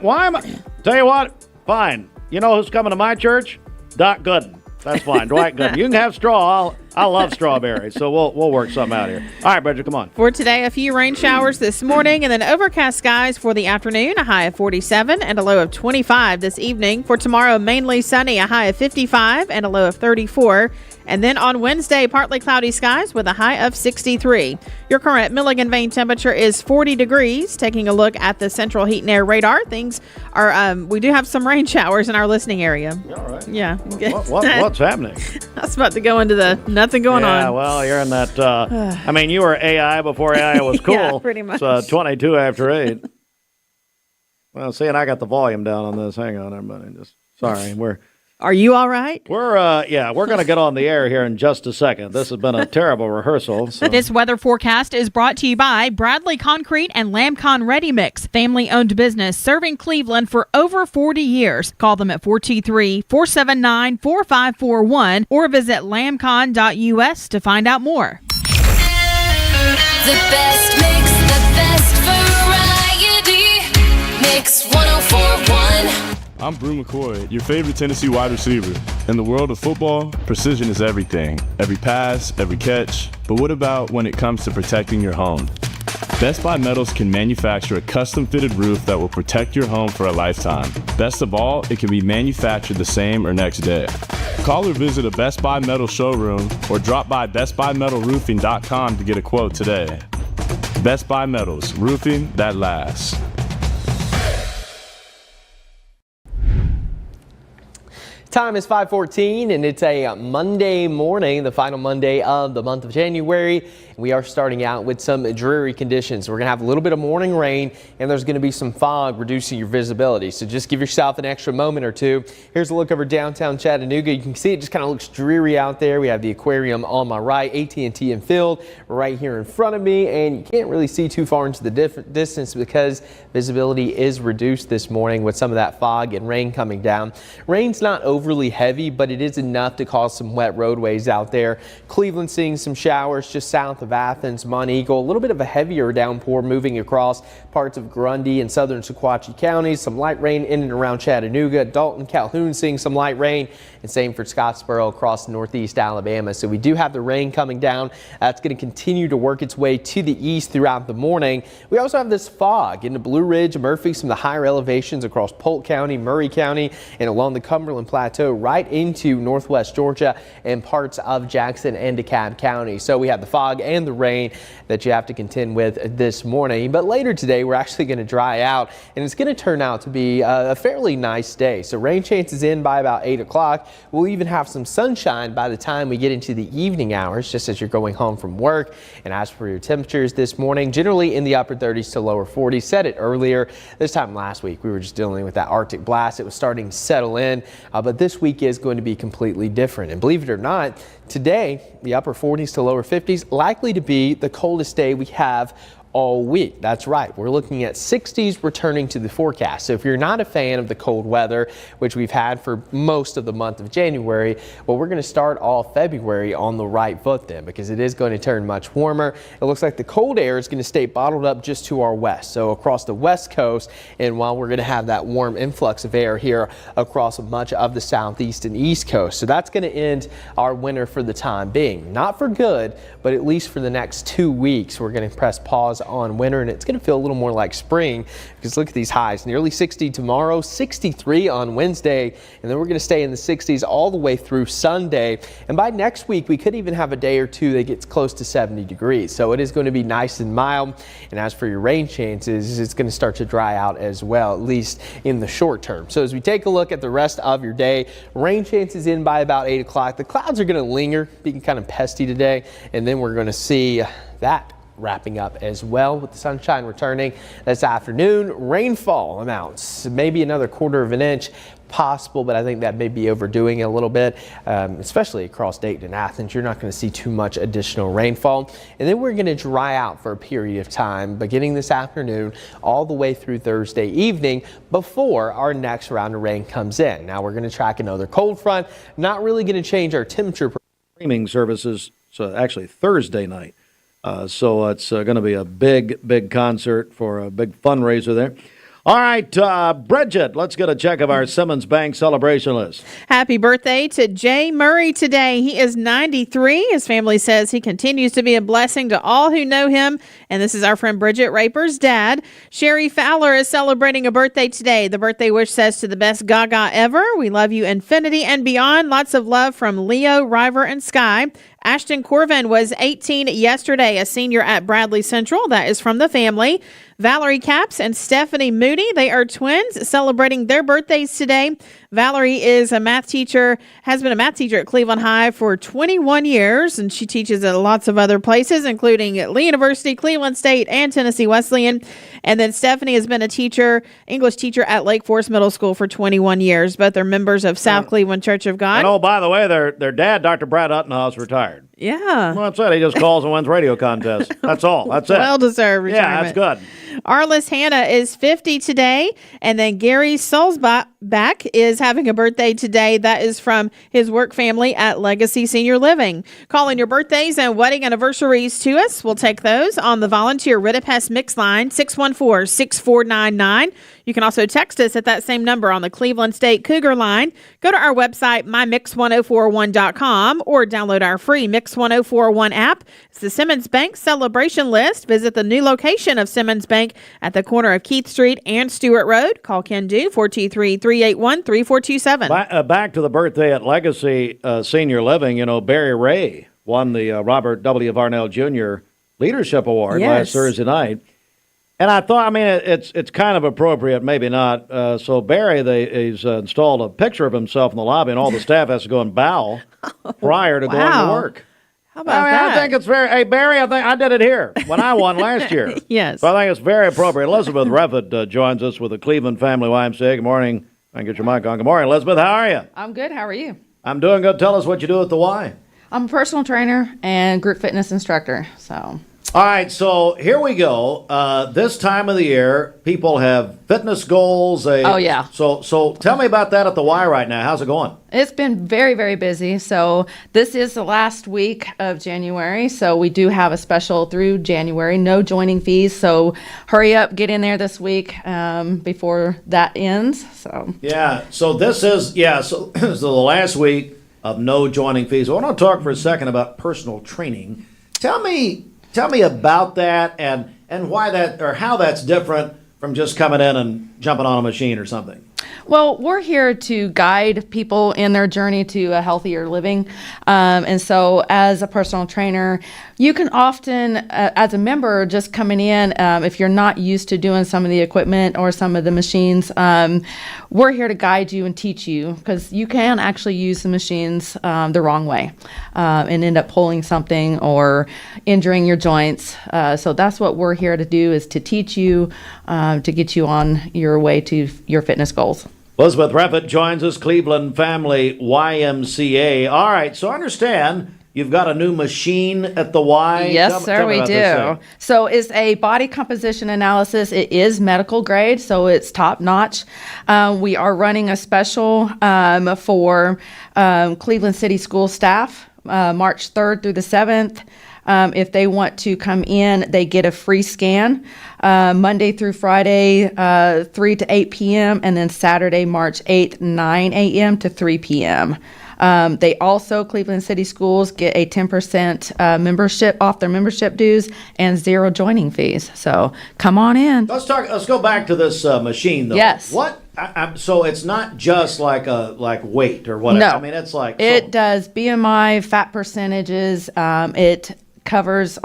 Tell you what, fine. You know who's coming to my church? Doc Gooden. That's fine. Dwight Gooden. You can have Straw. I love strawberries, so we'll work something out here. All right, Bridget, come on. For today, a few rain showers this morning and then overcast skies for the afternoon, a high of 47 and a low of 25 this evening. For tomorrow, mainly sunny, a high of 55 and a low of 34. And then on Wednesday, partly cloudy skies with a high of 63. Your current Milligan Vein temperature is 40 degrees. Taking a look at the central heat and air radar, things are, we do have some rain showers in our listening area. You all right? Yeah. What's happening? I was about to go into the nothing going on. Yeah, well, you're in that, you were AI before AI was cool. Yeah, pretty much. It's 22 after 8. Well, see, and I got the volume down on this. Hang on, everybody. Sorry, Are you all right? We're going to get on the air here in just a second. This has been a terrible rehearsal. So. This weather forecast is brought to you by Bradley Concrete and Lamcon Ready Mix, family-owned business serving Cleveland for over 40 years. Call them at 423-479-4541 or visit lamcon.us to find out more. The best mix, the best variety. Mix 1041. I'm Brew McCoy, your favorite Tennessee wide receiver. In the world of football, precision is everything. Every pass, every catch. But what about when it comes to protecting your home? Best Buy Metals can manufacture a custom-fitted roof that will protect your home for a lifetime. Best of all, it can be manufactured the same or next day. Call or visit a Best Buy Metal showroom or drop by bestbuymetalroofing.com to get a quote today. Best Buy Metals, roofing that lasts. Time is 5:14, and it's a Monday morning, the final Monday of the month of January. We are starting out with some dreary conditions. We're going to have a little bit of morning rain, and there's going to be some fog reducing your visibility. So just give yourself an extra moment or two. Here's a look over downtown Chattanooga. You can see it just kind of looks dreary out there. We have the aquarium on my right, AT&T and Field right here in front of me, and you can't really see too far into the distance because visibility is reduced this morning with some of that fog and rain coming down. Rain's not overly heavy, but it is enough to cause some wet roadways out there. Cleveland seeing some showers just south of Athens, Monteagle. A little bit of a heavier downpour moving across parts of Grundy and southern Sequatchie counties. Some light rain in and around Chattanooga. Dalton, Calhoun seeing some light rain, and same for Scottsboro across northeast Alabama. So we do have the rain coming down. That's going to continue to work its way to the east throughout the morning. We also have this fog into Blue Ridge, Murphy, some of the higher elevations across Polk County, Murray County, and along the Cumberland Plateau right into northwest Georgia and parts of Jackson and DeKalb County. So we have the fog and the rain that you have to contend with this morning. But later today, we're actually going to dry out, and it's going to turn out to be a fairly nice day. So rain chances in by about 8 o'clock. We'll even have some sunshine by the time we get into the evening hours, just as you're going home from work. And as for your temperatures this morning, generally in the upper 30s to lower 40s. Said it earlier, this time last week, we were just dealing with that Arctic blast. It was starting to settle in, but this week is going to be completely different. And believe it or not, today, the upper 40s to lower 50s, likely to be the coldest day we have all week. That's right. We're looking at 60s returning to the forecast. So if you're not a fan of the cold weather, which we've had for most of the month of January, well, we're going to start all February on the right foot then, because it is going to turn much warmer. It looks like the cold air is going to stay bottled up just to our west, so across the west coast, and while we're going to have that warm influx of air here across much of the southeast and east coast. So that's going to end our winter for the time being. Not for good, but at least for the next 2 weeks, we're going to press pause on winter, and it's going to feel a little more like spring, because look at these highs. Nearly 60 tomorrow, 63 on Wednesday, and then we're going to stay in the 60s all the way through Sunday. And by next week, we could even have a day or two that gets close to 70 degrees. So it is going to be nice and mild. And as for your rain chances, it's going to start to dry out as well, at least in the short term. So as we take a look at the rest of your day, rain chances in by about 8 o'clock. The clouds are going to linger, being kind of pesty today, and then we're going to see that wrapping up as well with the sunshine returning this afternoon. Rainfall amounts, maybe another 1/4 of an inch possible, but I think that may be overdoing it a little bit, especially across Dayton and Athens. You're not going to see too much additional rainfall. And then we're going to dry out for a period of time beginning this afternoon all the way through Thursday evening before our next round of rain comes in. Now we're going to track another cold front, not really going to change our temperature. Streaming services, so actually Thursday night. So it's going to be a big concert for a big fundraiser there. All right, Bridget, let's get a check of our Simmons Bank celebration list. Happy birthday to Jay Murray today. He is 93. His family says he continues to be a blessing to all who know him. And this is our friend Bridget Raper's dad. Sherry Fowler is celebrating a birthday today. The birthday wish says, to the best Gaga ever, we love you infinity and beyond. Lots of love from Leo, River, and Sky. Ashton Corvin was 18 yesterday, a senior at Bradley Central. That is from the family. Valerie Capps and Stephanie Moody, they are twins, celebrating their birthdays today. Valerie is a math teacher, has been a math teacher at Cleveland High for 21 years, and she teaches at lots of other places, including Lee University, Cleveland State, and Tennessee Wesleyan. And then Stephanie has been a teacher, English teacher at Lake Forest Middle School for 21 years. Both are members of South Cleveland Church of God. And oh, by the way, their dad, Dr. Brad Uttenhouse, retired. Yeah. Well, that's it. He just calls and wins radio contests. That's all. That's it. Well-deserved retirement. Yeah, that's good. Arliss Hannah is 50 today, and then Gary Sulzbach is having a birthday today. That is from his work family at Legacy Senior Living. Calling your birthdays and wedding anniversaries to us. We'll take those on the volunteer Ridipest Mix line, 614-6499. You can also text us at that same number on the Cleveland State Cougar line. Go to our website, mymix1041.com, or download our free Mix 1041 app. It's the Simmons Bank celebration list. Visit the new location of Simmons Bank at the corner of Keith Street and Stewart Road. Call Ken Do, 423-381-3427. Back to the birthday at Legacy Senior Living. You know, Barry Ray won the Robert W. Varnell Jr. Leadership Award last Thursday night. And I thought, I mean, it's kind of appropriate, maybe not. So Barry, he's installed a picture of himself in the lobby, and all the staff has to go and bow prior to going to work. How about that? I think it's very. Hey, Barry, I think I did it here when I won last year. Yes. So I think it's very appropriate. Elizabeth Reffett joins us with the Cleveland Family YMCA. Good morning. I can get your mic on. Good morning, Elizabeth. How are you? I'm good. How are you? I'm doing good. Tell us what you do at the Y. I'm a personal trainer and group fitness instructor. So. All right, so here we go. This time of the year, people have fitness goals. Oh, yeah. So tell me about that at the Y right now. How's it going? It's been very, very busy. So this is the last week of January. So we do have a special through January, no joining fees. So hurry up, get in there this week before that ends. So yeah. So this is so the last week of no joining fees. I want to talk for a second about personal training. Tell me about that and why that or how that's different from just coming in and jumping on a machine or something. Well, we're here to guide people in their journey to a healthier living. And so as a personal trainer, you can often, as a member, just coming in, if you're not used to doing some of the equipment or some of the machines, we're here to guide you and teach you, because you can actually use the machines the wrong way and end up pulling something or injuring your joints. So that's what we're here to do, is to teach you, to get you on your way to your fitness goals. Elizabeth Reffett joins us, Cleveland Family YMCA. All right, so I understand you've got a new machine at the Y. Yes, sir, we do. So it's a body composition analysis. It is medical grade, so it's top notch. We are running a special for Cleveland City School staff, March 3rd through the 7th. If they want to come in, they get a free scan Monday through Friday, 3 to 8 p.m., and then Saturday, March 8th, 9 a.m. to 3 p.m. They also, Cleveland City Schools, get a 10% membership off their membership dues and 0 joining fees. So come on in. Let's go back to this machine, though. Yes. What? So it's not just like weight or whatever. No. I mean, it's like it does BMI, fat percentages. It covers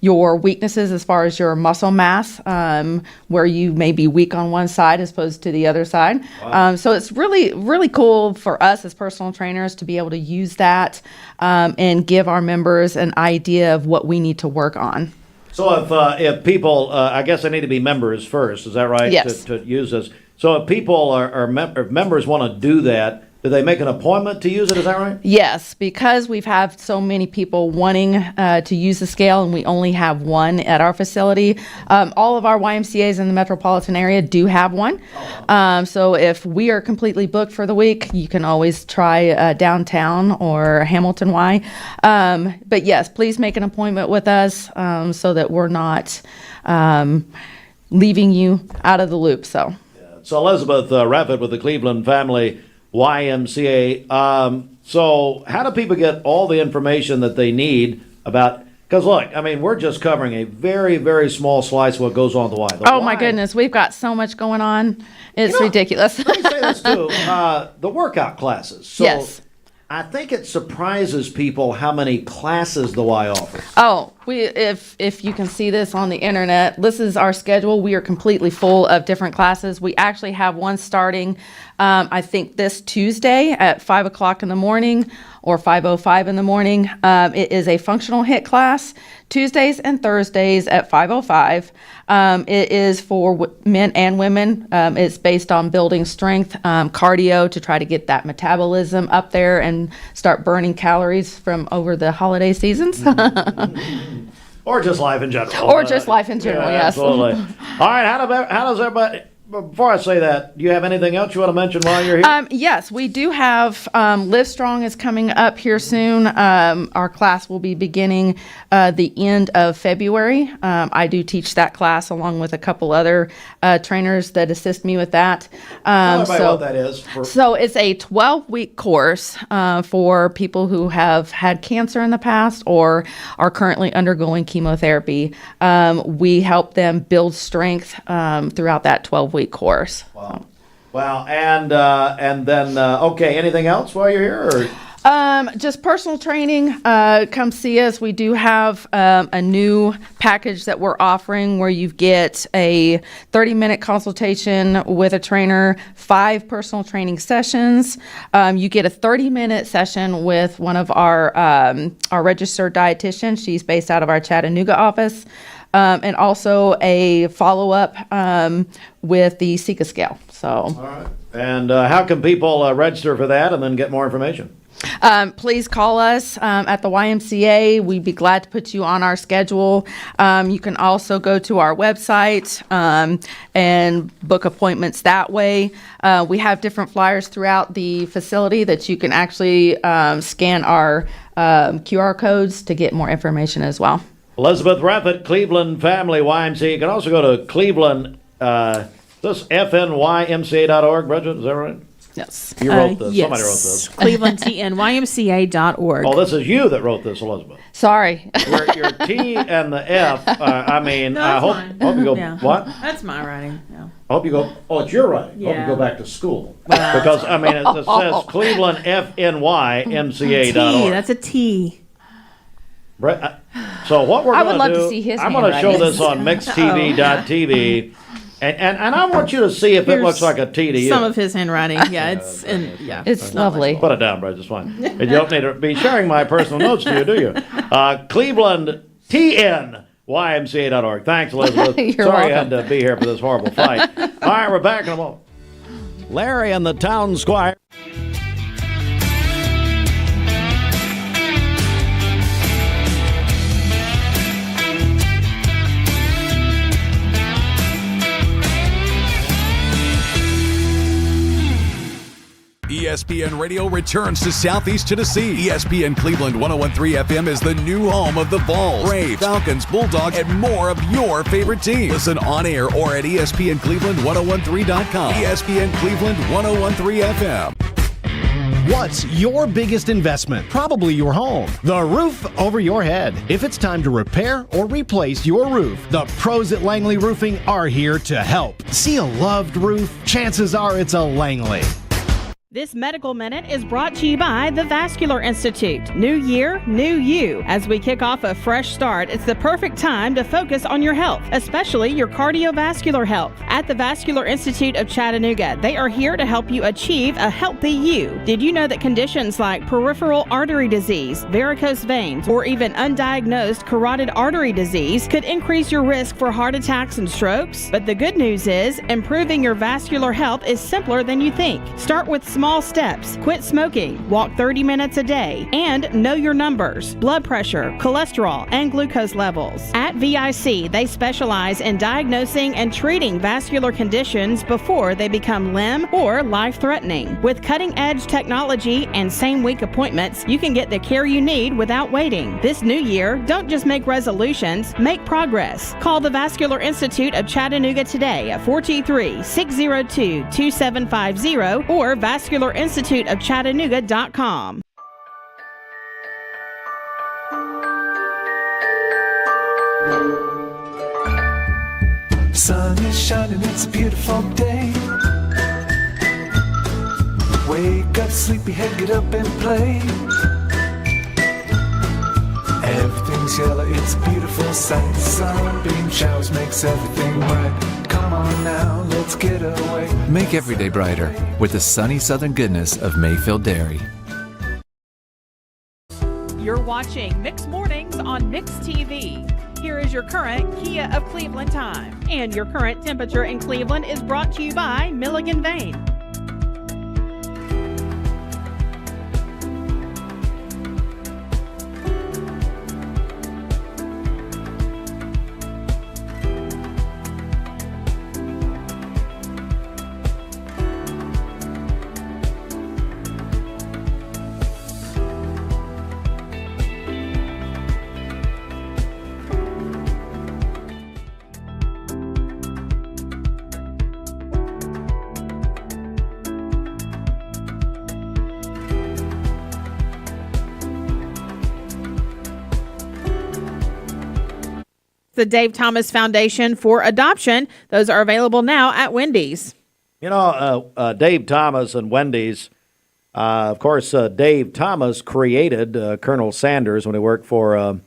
your weaknesses as far as your muscle mass, where you may be weak on one side as opposed to the other side. Wow. So it's really, really cool for us as personal trainers to be able to use that and give our members an idea of what we need to work on. So if people, I guess they need to be members first, is that right? Yes. To use this. So if people if members want to do that, do they make an appointment to use it? Is that right? Yes, because we've had so many people wanting to use the scale, and we only have one at our facility. All of our YMCAs in the metropolitan area do have one. So if we are completely booked for the week, you can always try downtown or Hamilton Y. But yes, please make an appointment with us so that we're not leaving you out of the loop. So Elizabeth Reffett with the Cleveland Family YMCA. So how do people get all the information that they need about, because look, I mean, we're just covering a very, very small slice of what goes on the Y. My goodness, we've got so much going on. It's ridiculous. Let me say this too, the workout classes. So yes. I think it surprises people how many classes the Y offers. If you can see this on the internet, this is our schedule. We are completely full of different classes. We actually have one starting, I think this Tuesday at 5 o'clock in the morning or 5:05 in the morning. It is a functional HIIT class, Tuesdays and Thursdays at 5:05. It is for men and women. It's based on building strength, cardio to try to get that metabolism up there and start burning calories from over the holiday seasons. Or just life in general. Yes. Absolutely. All right, how does everybody, before I say that, do you have anything else you want to mention while you're here? Yes, we do have Live Strong is coming up here soon. Our class will be beginning the end of February. I do teach that class along with a couple other trainers that assist me with that. Tell everybody what that is. So it's a 12-week course for people who have had cancer in the past or are currently undergoing chemotherapy. We help them build strength throughout that 12-week course. Wow. Wow. And then, okay, anything else while you're here? Or? Just personal training. Come see us. We do have a new package that we're offering where you get a 30-minute consultation with a trainer, 5 personal training sessions. You get a 30-minute session with one of our registered dietitians. She's based out of our Chattanooga office. And also a follow-up with the Sika scale. So. All right. And how can people register for that and then get more information? Please call us at the YMCA. We'd be glad to put you on our schedule. You can also go to our website and book appointments that way. We have different flyers throughout the facility that you can actually scan our QR codes to get more information as well. Elizabeth Reffett, Cleveland Family YMCA. You can also go to Cleveland, FNYMCA.org. Bridget, is that right? Yes. You wrote this. Yes. Somebody wrote this. ClevelandTNYMCA.org. Oh, this is you that wrote this, Elizabeth. Sorry. Your T and the F, I mean, No, I hope you go, Yeah. what? That's my writing. Yeah. I hope you go, it's your writing. I hope you Yeah. go back to school. Because, I mean, it says Cleveland, FNYMCA.org. T, that's a T. So what we're I going would love to do, to see his I'm going to show handwriting. this on mixtv.tv, and I want you to see if it looks like a T to you. Some of his handwriting. Yeah, it's lovely. Put it down, Bryce. It's fine. And you don't need to be sharing my personal notes to you, do you? Cleveland, TNYMCA.org. Thanks, Elizabeth. You're Sorry you welcome. had to be here for this horrible fight. All right, we're back in a moment. Larry and the Town Squire. ESPN Radio returns to Southeast Tennessee. ESPN Cleveland 101.3 FM is the new home of the Vols, Braves, Falcons, Bulldogs, and more of your favorite teams. Listen on air or at ESPNCleveland1013.com. ESPN Cleveland 101.3 FM. What's your biggest investment? Probably your home. The roof over your head. If it's time to repair or replace your roof, the pros at Langley Roofing are here to help. See a loved roof? Chances are it's a Langley. This Medical Minute is brought to you by the Vascular Institute. New year, new you. As we kick off a fresh start, it's the perfect time to focus on your health, especially your cardiovascular health. At the Vascular Institute of Chattanooga, they are here to help you achieve a healthy you. Did you know that conditions like peripheral artery disease, varicose veins, or even undiagnosed carotid artery disease could increase your risk for heart attacks and strokes? But the good news is, improving your vascular health is simpler than you think. Start with small steps. Quit smoking, walk 30 minutes a day, and know your numbers, blood pressure, cholesterol, and glucose levels. At VIC, they specialize in diagnosing and treating vascular conditions before they become limb or life-threatening. With cutting-edge technology and same-week appointments, you can get the care you need without waiting. This new year, don't just make resolutions, make progress. Call the Vascular Institute of Chattanooga today at 423-602-2750 or vascularinstituteofchattanooga.com. Sun is shining, it's a beautiful day. Wake up, sleepyhead, get up and play. Everything's yellow, it's a beautiful sight. Sunbeam showers makes everything bright. Come on now, let's get away. Make every day brighter with the sunny southern goodness of Mayfield Dairy. You're watching Mix Mornings on Mix TV. Here is your current Kia of Cleveland time. And your current temperature in Cleveland is brought to you by Milligan Vane. The Dave Thomas Foundation for Adoption. Those are available now at Wendy's. You know, Dave Thomas and Wendy's, of course, Dave Thomas created Colonel Sanders when he worked for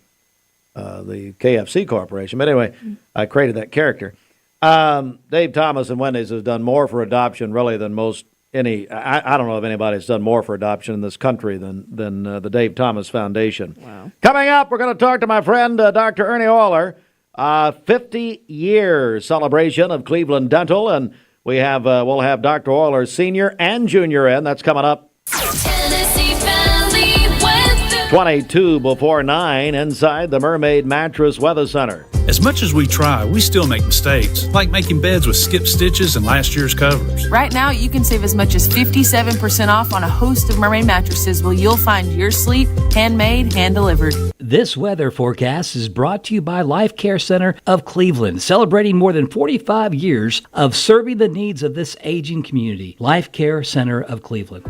the KFC Corporation. But anyway, I created that character. Dave Thomas and Wendy's has done more for adoption really than most any. I don't know if anybody's done more for adoption in this country than the Dave Thomas Foundation. Wow. Coming up, we're going to talk to my friend, Dr. Ernie Oyler. 50-year celebration of Cleveland Dental, and we'll have Dr. Oyler Sr. and Jr. in. That's coming up. Tennessee Valley weather. 22 before 9 inside the Mermaid Mattress Weather Center. As much as we try, we still make mistakes, like making beds with skip stitches and last year's covers. Right now, you can save as much as 57% off on a host of Mermaid mattresses where you'll find your sleep handmade, hand-delivered. This weather forecast is brought to you by Life Care Center of Cleveland, celebrating more than 45 years of serving the needs of this aging community. Life Care Center of Cleveland.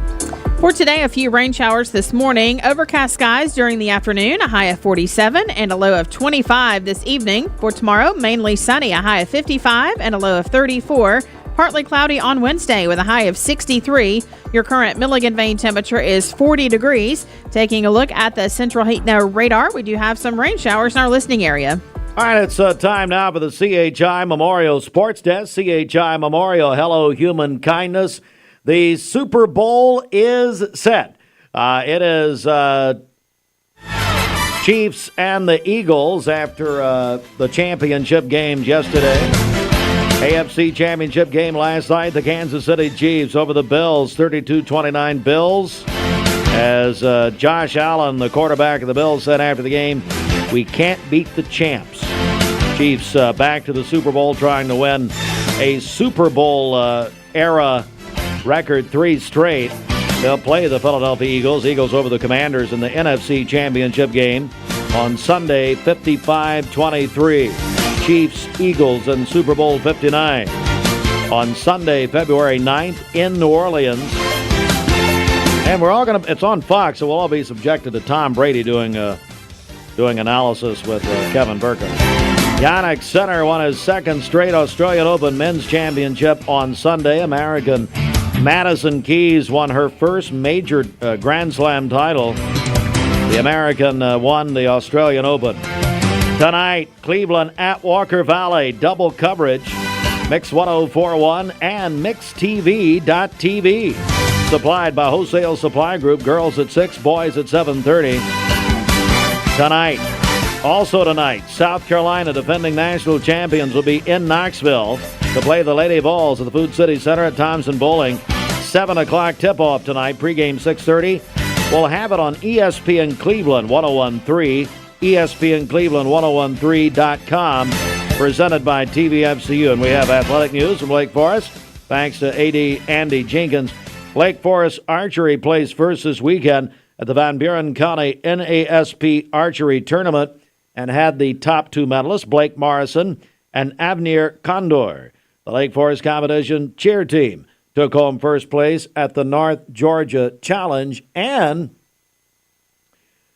For today, a few rain showers this morning. Overcast skies during the afternoon, a high of 47 and a low of 25 this evening. For tomorrow, mainly sunny, a high of 55 and a low of 34. Partly cloudy on Wednesday with a high of 63. Your current Milligan Vane temperature is 40 degrees. Taking a look at the central heat now radar, we do have some rain showers in our listening area. All right, it's time now for the CHI Memorial Sports Desk. CHI Memorial, hello, human kindness. The Super Bowl is set. It is Chiefs and the Eagles after the championship games yesterday. AFC championship game last night. The Kansas City Chiefs over the Bills, 32-29 Bills. As Josh Allen, the quarterback of the Bills, said after the game, we can't beat the champs. Chiefs back to the Super Bowl trying to win a Super Bowl era record 3 straight. They'll play the Philadelphia Eagles. Eagles over the Commanders in the NFC Championship game on Sunday, 55-23. Chiefs, Eagles in Super Bowl 59. On Sunday, February 9th in New Orleans. And we're all going to, it's on Fox, so we'll all be subjected to Tom Brady doing analysis with Kevin Burkhardt. Yannick Sinner won his second straight Australian Open Men's Championship on Sunday. American Madison Keys won her first major Grand Slam title. The American won the Australian Open. Tonight, Cleveland at Walker Valley, double coverage. Mix 104.1 and MixTV.tv. Supplied by Wholesale Supply Group. Girls at 6, boys at 7:30. Tonight. Also tonight, South Carolina defending national champions will be in Knoxville to play the Lady Vols at the Food City Center at Thompson Bowling. 7 o'clock tip-off tonight, pregame 6:30. We'll have it on ESPN Cleveland 101.3, ESPN Cleveland 101.3.com, presented by TVFCU. And we have athletic news from Lake Forest, thanks to AD Andy Jenkins. Lake Forest Archery plays first this weekend at the Van Buren County NASP Archery Tournament and had the top 2 medalists, Blake Morrison and Avnir Condor. The Lake Forest Competition cheer team took home first place at the North Georgia Challenge. And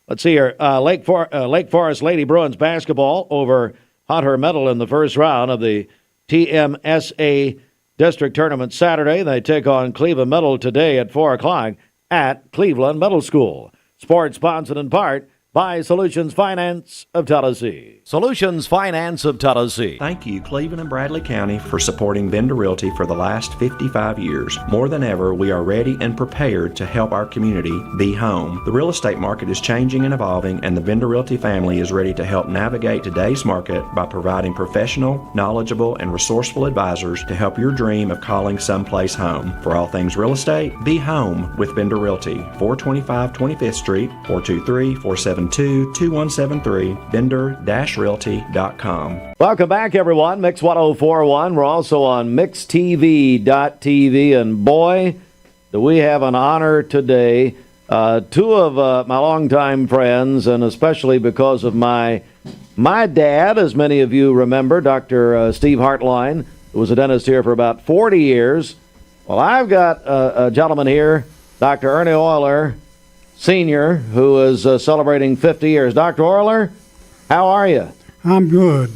let's see here, Lake Forest Lady Bruins basketball over Hunter Middle in the first round of the TMSA District Tournament Saturday. They take on Cleveland Middle today at 4 o'clock at Cleveland Middle School. Sports sponsored in part by Solutions Finance of Tennessee. Solutions Finance of Tennessee. Thank you, Cleveland and Bradley County, for supporting Vendor Realty for the last 55 years. More than ever, we are ready and prepared to help our community be home. The real estate market is changing and evolving, and the Vendor Realty family is ready to help navigate today's market by providing professional, knowledgeable, and resourceful advisors to help your dream of calling someplace home. For all things real estate, be home with Vendor Realty. 425 25th Street, 423-472-2173, vendor-realty.com. Welcome back, everyone. Mix 104.1. We're also on MixTV.tv. And boy, do we have an honor today. 2 of my longtime friends, and especially because of my dad, as many of you remember, Dr. Steve Hartline, who was a dentist here for about 40 years. Well, I've got a gentleman here, Dr. Ernie Oyler, Senior, who is celebrating 50 years. Dr. Oyler, how are you? I'm good.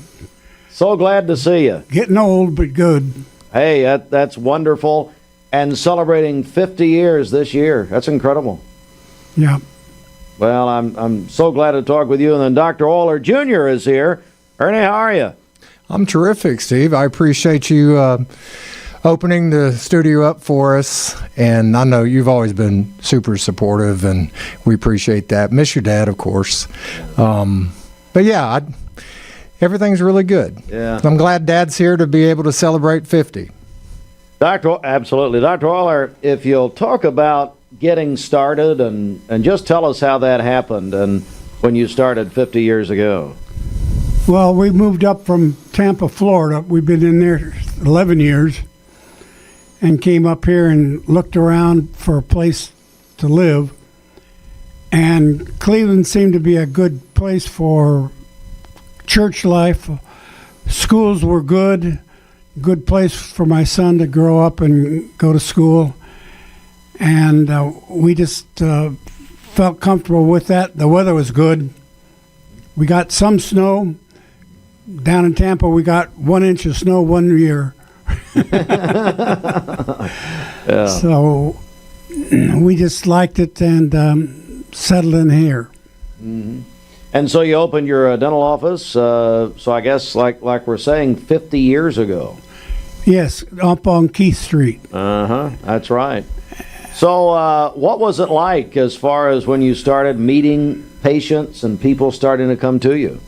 So glad to see you. Getting old, but good. Hey, that's wonderful. And celebrating 50 years this year. That's incredible. Yeah. Well, I'm so glad to talk with you. And then Dr. Oyler Jr. is here. Ernie, how are you? I'm terrific, Steve. I appreciate you opening the studio up for us, and I know you've always been super supportive, and we appreciate that. Miss your dad, of course. But yeah, everything's really good. Yeah. I'm glad Dad's here to be able to celebrate 50. Absolutely. Dr. Oyler, if you'll talk about getting started and just tell us how that happened and when you started 50 years ago. Well, we moved up from Tampa, Florida. We've been in there 11 years. And came up here and looked around for a place to live. And Cleveland seemed to be a good place for church life. Schools were good place for my son to grow up and go to school. And we just felt comfortable with that. The weather was good. We got some snow. Down in Tampa, we got 1 inch of snow one year. Yeah. So we just liked it and settled in here. Mm-hmm. And so you opened your dental office, so I guess like we're saying 50 years ago. Yes, up on Keith Street. That's right. So what was it like as far as when you started meeting patients and people starting to come to you?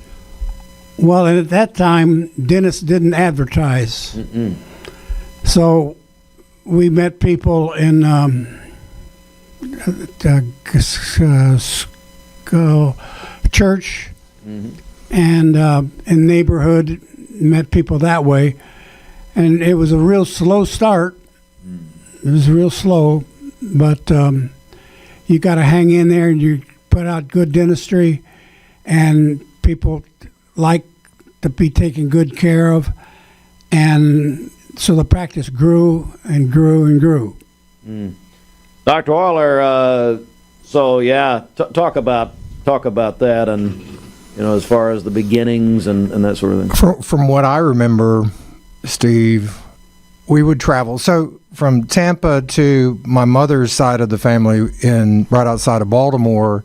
Well, at that time, dentists didn't advertise. Mm-mm. So we met people in church and in neighborhood, met people that way. And it was a real slow start. It was real slow. but you got to hang in there, and you put out good dentistry, and people like to be taken good care of, and so the practice grew and grew and grew. Dr. Oyler, talk about that, and as far as the beginnings and that sort of thing. From what I remember, Steve, we would travel. So from Tampa to my mother's side of the family right outside of Baltimore,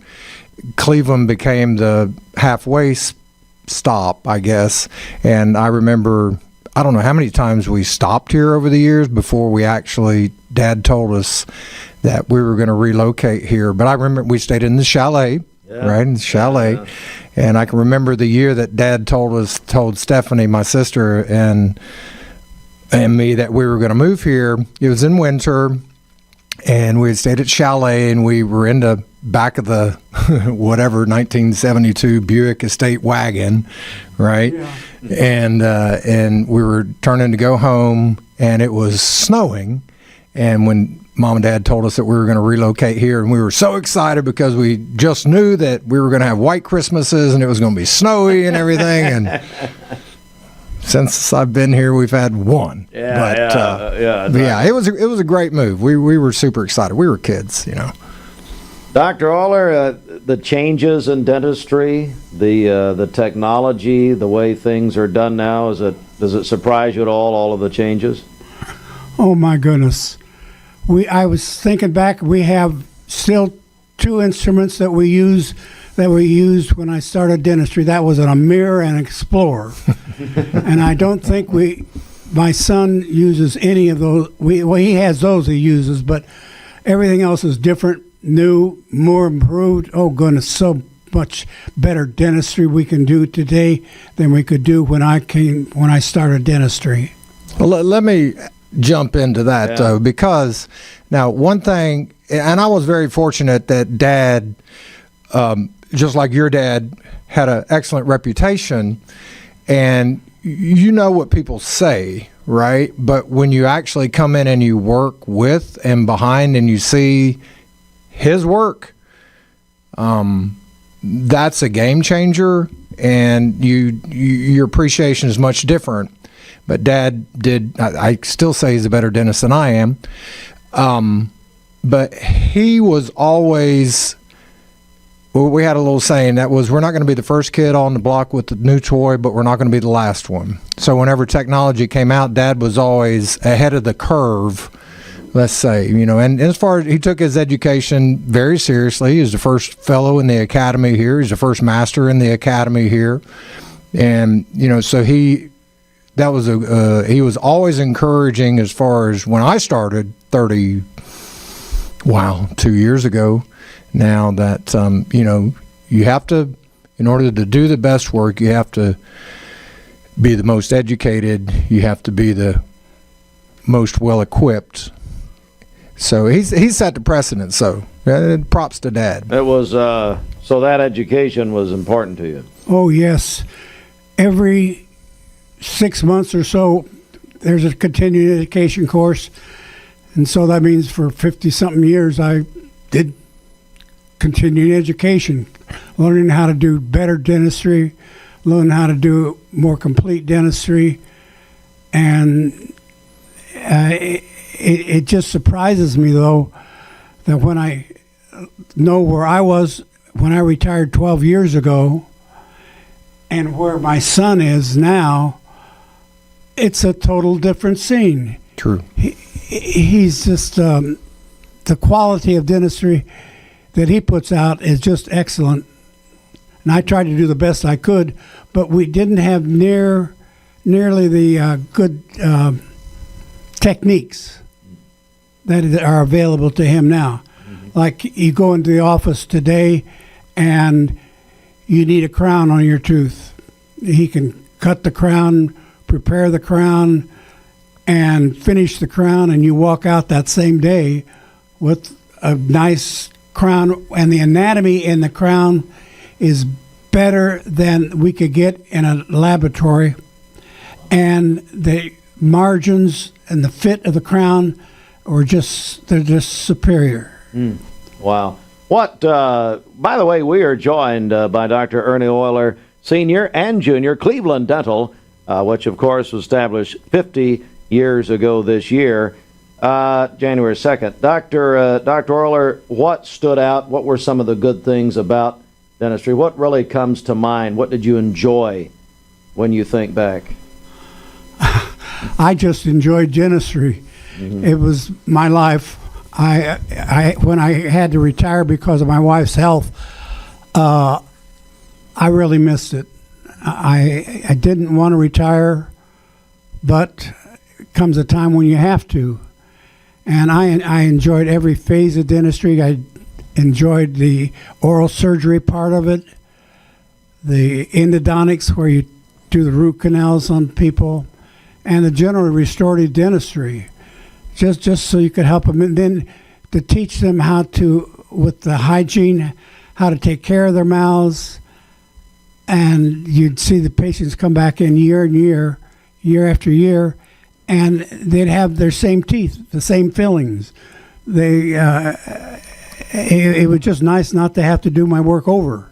Cleveland became the halfway stop, I guess. And I remember, I don't know how many times we stopped here over the years before Dad told us that we were going to relocate here. But I remember we stayed in the chalet, right, in the chalet. Yeah. And I can remember the year that Dad told Stephanie, my sister, and me that we were going to move here. It was in winter, and we had stayed at chalet, and we were in the back of the 1972 Buick Estate wagon, right? Yeah. And we were turning to go home, and it was snowing. And when Mom and Dad told us that we were going to relocate here, and we were so excited because we just knew that we were going to have white Christmases and it was going to be snowy and everything. And since I've been here, we've had one. It was a great move. We were super excited. We were kids, Dr. Oyler, the changes in dentistry, the technology, the way things are done now, does it surprise you at all of the changes? Oh my goodness. I was thinking back, we have still 2 instruments that we used when I started dentistry. That was a mirror and an explorer. And I don't think my son uses any of those. He has those he uses, but everything else is different, new, more improved. Oh goodness, so much better dentistry we can do today than we could do when I started dentistry. Well, let me jump into that though, because now one thing, and I was very fortunate that Dad, just like your dad, had an excellent reputation, and what people say, right? But when you actually come in and you work with and behind and you see his work, that's a game changer, and your appreciation is much different. But Dad I still say he's a better dentist than I am. But he was always, we had a little saying that was, we're not going to be the first kid on the block with the new toy, but we're not going to be the last one. So whenever technology came out, Dad was always ahead of the curve, let's say, and as far as he took his education very seriously. He was the first fellow in the academy here. He's the first master in the academy here. And, so he was always encouraging as far as when I started 2 years ago now, that, you have to, in order to do the best work, you have to be the most educated, you have to be the most well-equipped. So he's set the precedent, so props to Dad. It was, so that education was important to you? Oh, yes. Every 6 months or so, there's a continuing education course, and so that means for 50-something years I did continuing education, learning how to do better dentistry, learning how to do more complete dentistry, and it just surprises me, though, that when I know where I was when I retired 12 years ago and where my son is now, it's a total different scene. True. He's just, the quality of dentistry that he puts out is just excellent. And I tried to do the best I could, but we didn't have nearly the good techniques that are available to him now. Mm-hmm. Like you go into the office today and you need a crown on your tooth. He can cut the crown, prepare the crown, and finish the crown, and you walk out that same day with a nice crown, and the anatomy in the crown is better than we could get in a laboratory, and the margins and the fit of the crown they're just superior. Wow. What? By the way, we are joined by Dr. Ernie Oyler, Senior and Junior, Cleveland Dental, which of course was established 50 years ago this year, January 2nd. Dr. Oyler, what stood out? What were some of the good things about dentistry? What really comes to mind? What did you enjoy when you think back? I just enjoyed dentistry. It was my life. When I had to retire because of my wife's health, I really missed it. I didn't want to retire, but comes a time when you have to. And I enjoyed every phase of dentistry. I enjoyed the oral surgery part of it, the endodontics where you do the root canals on people, and the general restorative dentistry, just so you could help them. And then to teach them how to, with the hygiene, how to take care of their mouths. And you'd see the patients come back in year after year, and they'd have their same teeth, the same fillings. It was just nice not to have to do my work over.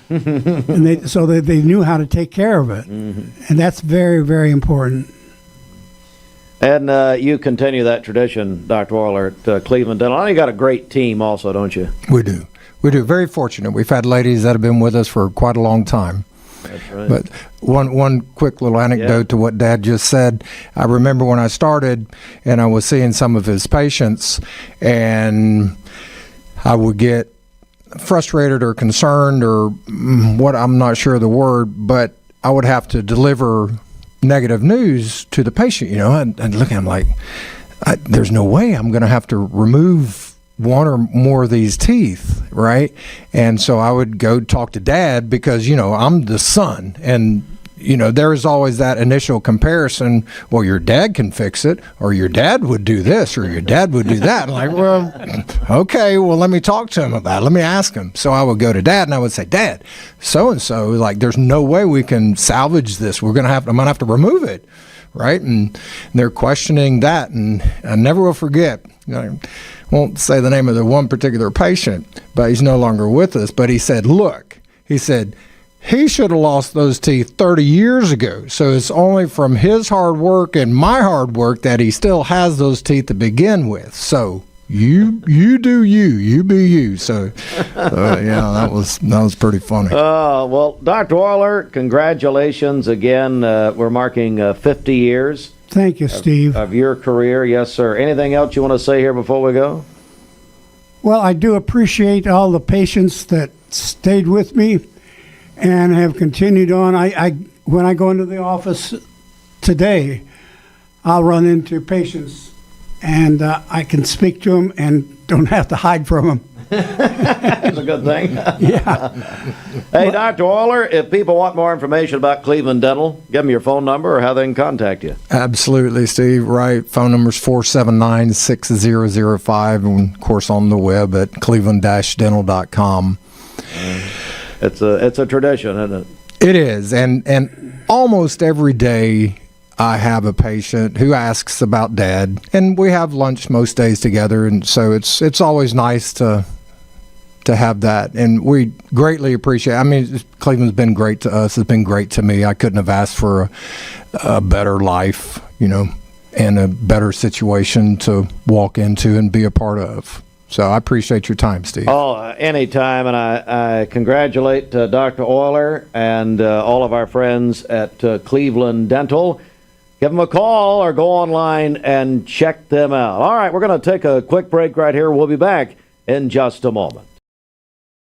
And so they knew how to take care of it. And that's very, very important. And you continue that tradition, Dr. Oyler, at Cleveland Dental. I know you got a great team also, don't you? We do. We do. Very fortunate. We've had ladies that have been with us for quite a long time. That's right. But one quick little anecdote to what Dad just said. I remember when I started and I was seeing some of his patients, and I would get frustrated or concerned or what, I'm not sure of the word, but I would have to deliver negative news to the patient, and look at him like, there's no way I'm going to have to remove one or more of these teeth, right? And so I would go talk to Dad because, I'm the son, and there is always that initial comparison. Well, your dad can fix it, or your dad would do this, or your dad would do that. I'm like, well, okay, well, let me talk to him about it. Let me ask him. So I would go to Dad and I would say, Dad, so-and-so, like, there's no way we can salvage this. I'm going to have to remove it, right? And they're questioning that, and I never will forget. I won't say the name of the one particular patient, but he's no longer with us. But he said, he should have lost those teeth 30 years ago. So it's only from his hard work and my hard work that he still has those teeth to begin with. So you do you be you. So that was pretty funny. Well, Dr. Oyler, congratulations again. We're marking 50 years. Thank you, Steve. Of your career. Yes, sir. Anything else you want to say here before we go? Well, I do appreciate all the patients that stayed with me and have continued on. When I go into the office today, I'll run into patients, and I can speak to them and don't have to hide from them. That's a good thing. Yeah. Hey, Dr. Oyler, if people want more information about Cleveland Dental, give them your phone number or how they can contact you. Absolutely, Steve. Right. Phone number is 479-6005, and of course on the web at cleveland-dental.com. It's a tradition, isn't it? It is, and almost every day I have a patient who asks about Dad, and we have lunch most days together, and so it's always nice to have that, and we greatly appreciate it. I mean, Cleveland's been great to us. It's been great to me. I couldn't have asked for a better life, and a better situation to walk into and be a part of. So I appreciate your time, Steve. Anytime, and I congratulate Dr. Oyler and all of our friends at Cleveland Dental. Give them a call or go online and check them out. All right, we're going to take a quick break right here. We'll be back in just a moment.